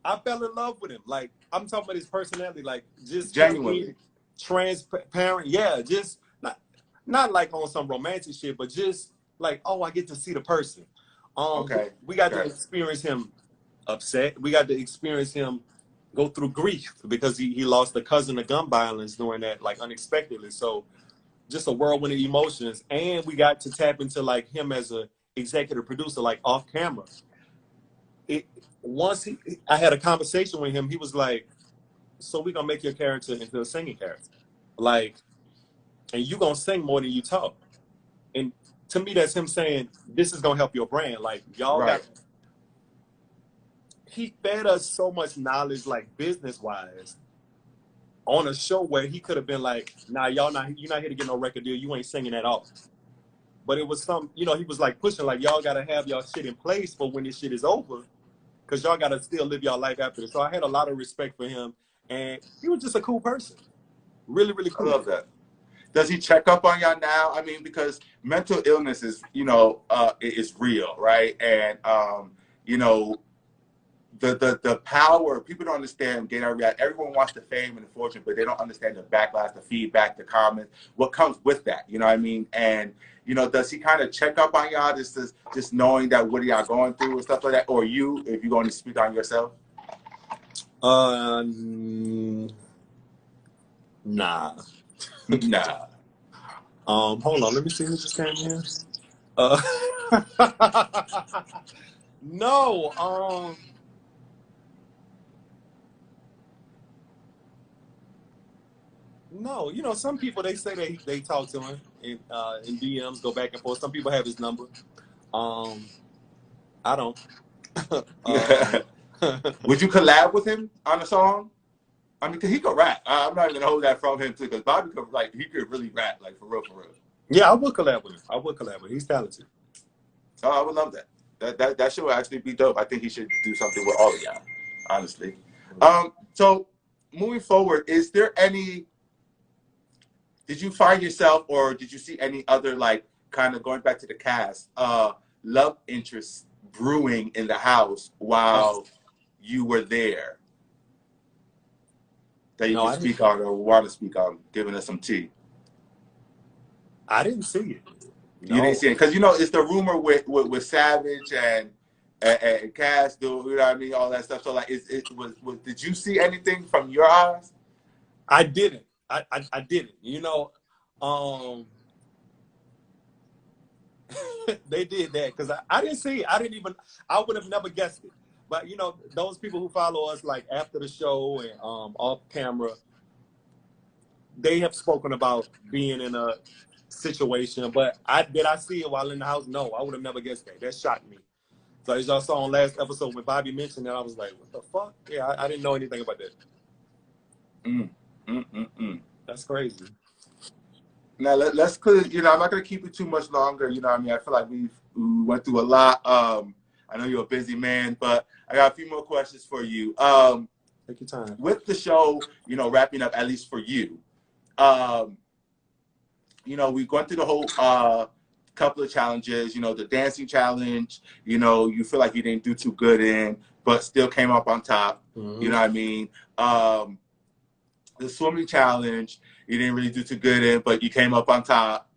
I fell in love with him. Like, I'm talking about his personality, like just genuinely transparent. Yeah, just not like on some romantic shit, but just like, oh, I get to see the person. We got to experience him upset. We got to experience him go through grief because he lost a cousin to gun violence during that, like, unexpectedly. So just a whirlwind of emotions. And we got to tap into like him as a executive producer, like off camera. I had a conversation with him, he was like, so we're gonna make your character into a singing character. Like, and you gonna sing more than you talk. And to me, that's him saying, this is gonna help your brand. Like, y'all got. He fed us so much knowledge, like business-wise, on a show where he could have been like, nah, you're not here to get no record deal. You ain't singing at all. But it was he was like pushing, like, y'all got to have y'all shit in place for when this shit is over, because y'all got to still live y'all life after this. So I had a lot of respect for him, and he was just a cool person. Really, really cool. I love that. Does he check up on y'all now? I mean, because mental illness is, is real, right? And, the power, people don't understand gay react. Everyone wants the fame and the fortune, but they don't understand the backlash, the feedback, the comments, what comes with that. You know what I mean? And, does he kind of check up on y'all just knowing that what are y'all going through and stuff like that? Or you, if you're going to speak on yourself? Nah. Nah. Hold on, let me see who just came here. No, no, some people, they say they talk to him in DMs, go back and forth. Some people have his number. I don't. Would you collab with him on a song? I mean, 'cause he could rap. I'm not even gonna hold that from him too, because Bobby could, like, he could really rap, like, for real. Yeah, I would collab with him. He's talented. Oh, I would love that. That should actually be dope. I think he should do something with all of y'all, honestly. So moving forward, is there any? Did you find yourself, or did you see any other, like, kind of going back to the cast, love interest brewing in the house while you were there? That you can speak on or want to speak on, giving us some tea. I didn't see it. No. You didn't see it? Because, it's the rumor with Savage and Cass, you know what I mean? All that stuff. So, like, did you see anything from your eyes? I didn't. I didn't. They did that because I didn't see it. I would have never guessed it. But, those people who follow us, like, after the show and off camera, they have spoken about being in a situation. But did I see it while in the house? No, I would have never guessed that. That shocked me. So as y'all saw on last episode when Bobby mentioned that, I was like, what the fuck? Yeah, I didn't know anything about that. That's crazy. Now, let's clear, I'm not going to keep it too much longer. You know what I mean? I feel like we went through a lot. I know you're a busy man, but I got a few more questions for you. Take your time. With the show, wrapping up, at least for you, we've gone through the whole couple of challenges. You know, the dancing challenge. You know, you feel like you didn't do too good in, but still came up on top. You know what I mean? The swimming challenge, you didn't really do too good in, but you came up on top.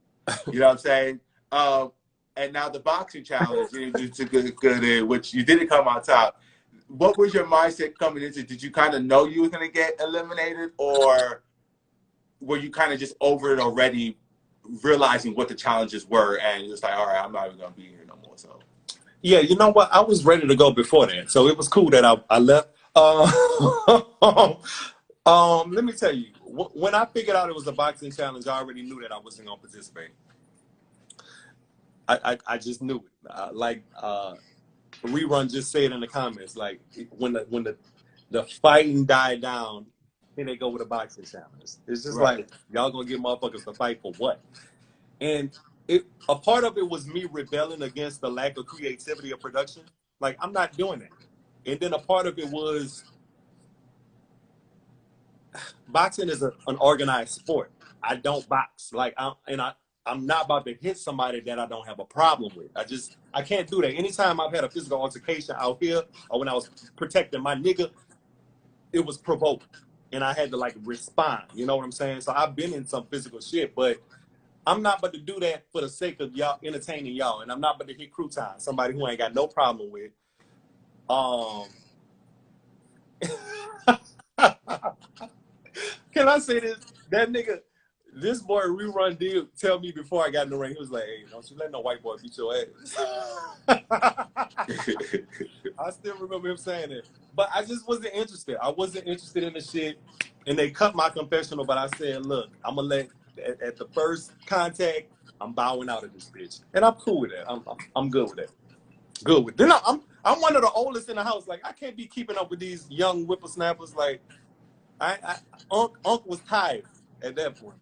You know what I'm saying? And now the boxing challenge, you didn't do too good in, which you didn't come on top. What was your mindset coming into? Did you kind of know you were going to get eliminated, or were you kind of just over it already, realizing what the challenges were, and just like, all right, I'm not even going to be here no more? So, yeah, you know what? I was ready to go before that, so it was cool that I left. Let me tell you, when I figured out it was a boxing challenge, I already knew that I wasn't gonna participate. I just knew it. Rerun just said in the comments, like when the fighting died down, here they go with a boxing challenge. It's just like, y'all gonna get motherfuckers to fight for what? And a part of it was me rebelling against the lack of creativity of production. Like, I'm not doing that. And then a part of it was boxing is an organized sport. I don't box. I'm not about to hit somebody that I don't have a problem with. I can't do that. Anytime I've had a physical altercation out here, or when I was protecting my nigga, it was provoked, and I had to like respond. You know what I'm saying? So I've been in some physical shit, but I'm not about to do that for the sake of y'all entertaining y'all, and I'm not about to hit crouton, somebody who I ain't got no problem with. Can I say this? That nigga, this boy Rerun did tell me before I got in the ring, he was like, hey, don't you let no white boy beat your ass. I still remember him saying it. But I just wasn't interested. I wasn't interested in the shit. And they cut my confessional, but I said, look, I'm going to let, at the first contact, I'm bowing out of this bitch. And I'm cool with that. I'm good with that. Good with it. Then I'm one of the oldest in the house. Like, I can't be keeping up with these young whippersnappers. Like, Unc was tired at that point.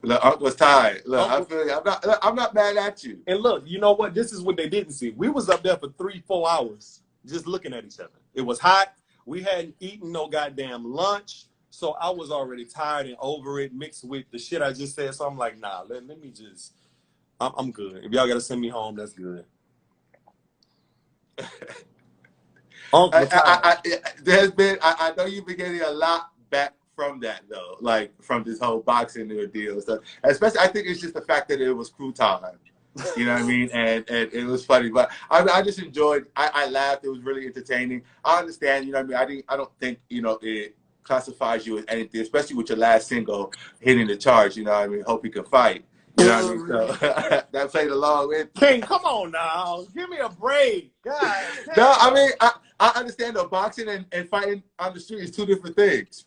Look, Unc was tired. Look, I feel like I'm not mad at you. And look, you know what? This is what they didn't see. We was up there for 3-4 hours just looking at each other. It was hot. We hadn't eaten no goddamn lunch. So I was already tired and over it, mixed with the shit I just said. So I'm like, nah, let me just, I'm good. If y'all got to send me home, that's good. There's been, I know you've been getting a lot back from that though, like from this whole boxing deal stuff. Especially, I think it's just the fact that it was crew time. You know what I mean? And it was funny, but I just enjoyed. I laughed. It was really entertaining. I understand. You know what I mean? I don't think it classifies you as anything, especially with your last single hitting the charts. You know what I mean? Hope he can fight. You know what I mean? So that played along with. King, come on now, give me a break, God. No, I mean I understand though. Boxing and fighting on the street is two different things.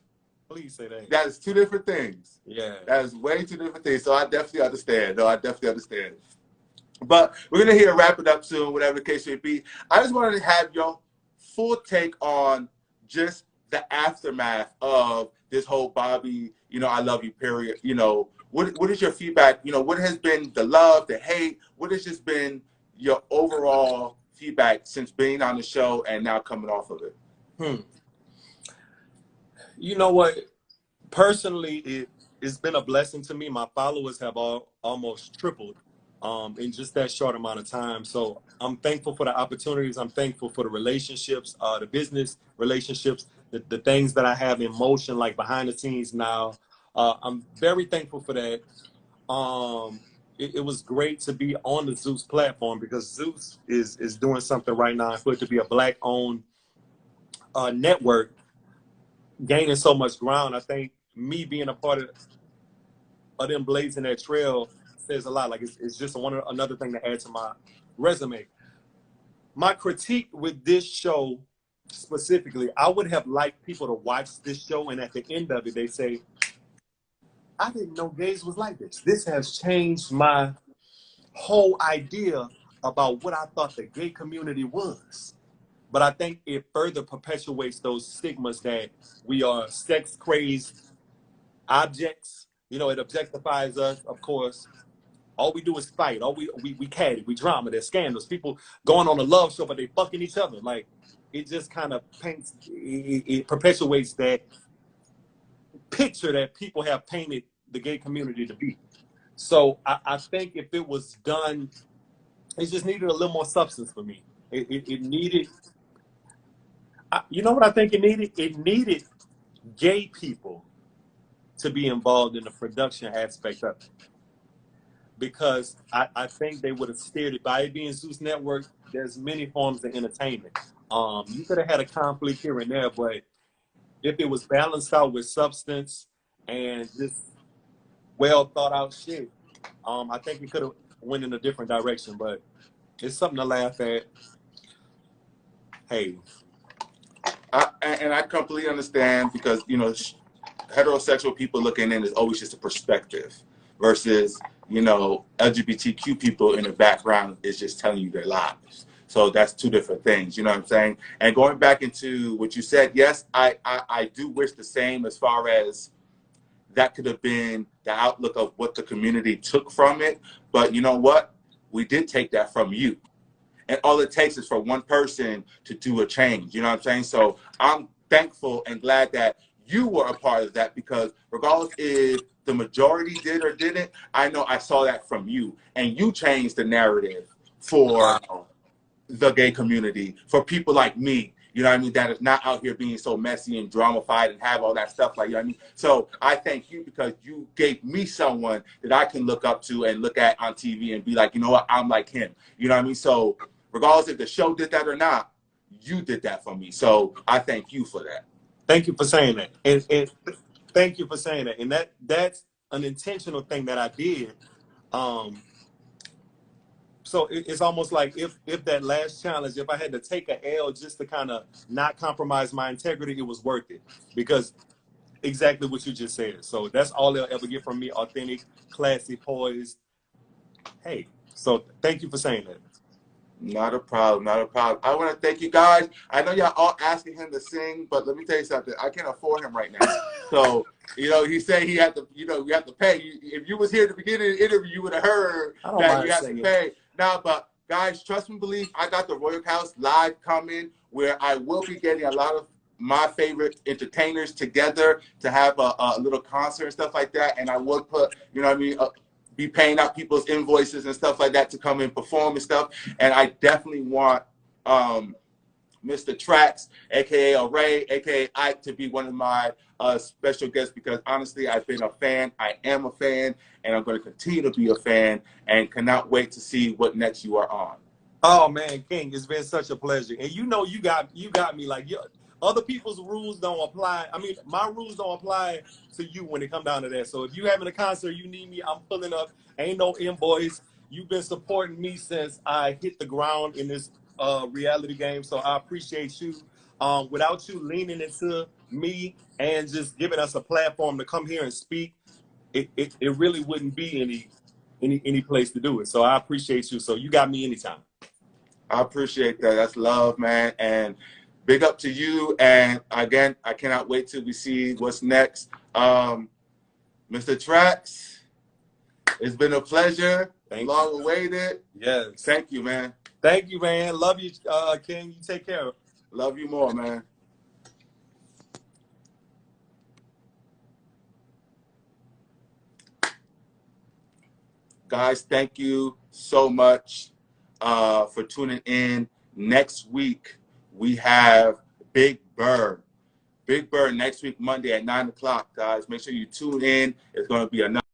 Please say that. That is two different things. Yeah. That is way two different things. So I definitely understand. No, I definitely understand. But we're going to hear wrap it up soon, whatever the case may be. I just wanted to have your full take on just the aftermath of this whole Bobby, I love you, period. What is your feedback? What has been the love, the hate? What has just been your overall feedback since being on the show and now coming off of it? You know what? Personally, it's been a blessing to me. My followers have almost tripled in just that short amount of time. So I'm thankful for the opportunities. I'm thankful for the relationships, the business relationships, the things that I have in motion, like behind the scenes now. I'm very thankful for that. It was great to be on the Zeus platform because Zeus is doing something right now. For it to be a Black-owned network, gaining so much ground. I think me being a part of them blazing that trail says a lot. Like it's just another thing to add to my resume. My critique with this show specifically, I would have liked people to watch this show and at the end of it, they say, I didn't know gays was like this. This has changed my whole idea about what I thought the gay community was. But I think it further perpetuates those stigmas that we are sex-crazed objects. It objectifies us, of course. All we do is fight. All we caddy, we drama. There's scandals. People going on a love show, but they fucking each other. Like, it just kind of paints, it perpetuates that picture that people have painted the gay community to be. So I think if it was done it just needed a little more substance for me. It needed, you know what I think it needed? It needed gay people to be involved in the production aspect of it. Because I think they would have steered it. By it being Zeus Network, there's many forms of entertainment. You could have had a conflict here and there, but if it was balanced out with substance and just well thought out shit, I think it could have went in a different direction. But it's something to laugh at. Hey, And I completely understand because, you know, heterosexual people looking in is always just a perspective versus, you know, LGBTQ people in the background is just telling you their lives. So that's two different things, you know what I'm saying? And going back into what you said, yes, I do wish the same as far as that could have been the outlook of what the community took from it. But you know what? We did take that from you. And all it takes is for one person to do a change. You know what I'm saying? So I'm thankful and glad that you were a part of that because regardless if the majority did or didn't, I know I saw that from you. And you changed the narrative for the gay community, for people like me, you know what I mean, that is not out here being so messy and dramified and have all that stuff like, you know what I mean? So I thank you because you gave me someone that I can look up to and look at on TV and be like, you know what, I'm like him. You know what I mean? So regardless if the show did that or not, you did that for me. So I thank you for that. thank you for saying that. And thank you for saying that. And that's an intentional thing that I did. So it's almost like if that last challenge, if I had to take an L just to kind of not compromise my integrity, it was worth it because exactly what you just said. So that's all they'll ever get from me: authentic, classy, poised. Hey, so thank you for saying that. Not a problem, not a problem. I want to thank you guys. I know y'all all asking him to sing, but let me tell you something. I can't afford him right now. So, you know, he said he had to, you know, you have to pay. If you was here at the beginning of the interview, you would have heard that you have to pay. Now, but guys, trust me, believe, I got the Royal House live coming where I will be getting a lot of my favorite entertainers together to have a little concert and stuff like that. And I will put, you know what I mean, be paying out people's invoices and stuff like that to come and perform and stuff. And I definitely want Mr. Trackz, a.k.a. Ray, a.k.a. Ike, to be one of my special guests because honestly, I've been a fan. I am a fan, and I'm going to continue to be a fan and cannot wait to see what next you are on. Oh man, King, it's been such a pleasure. And you know, you got me like other people's rules don't apply. I mean, my rules don't apply to you when it come down to that. So if you having a concert, you need me, I'm pulling up. Ain't no invoice. You've been supporting me since I hit the ground in this reality game. So I appreciate you. Without you leaning into me and just giving us a platform to come here and speak, it really wouldn't be any place to do it. So I appreciate you. So you got me anytime. I appreciate that. That's love, man. And big up to you. And again, I cannot wait till we see what's next. Mr. Trackz, it's been a pleasure. Long awaited. Yes. Thank you, man. Thank you, man. Love you, King. You take care. Love you more, man. Guys, thank you so much for tuning in. Next week, we have Big Purr. Big Purr next week, Monday at 9 o'clock, guys. Make sure you tune in. It's going to be another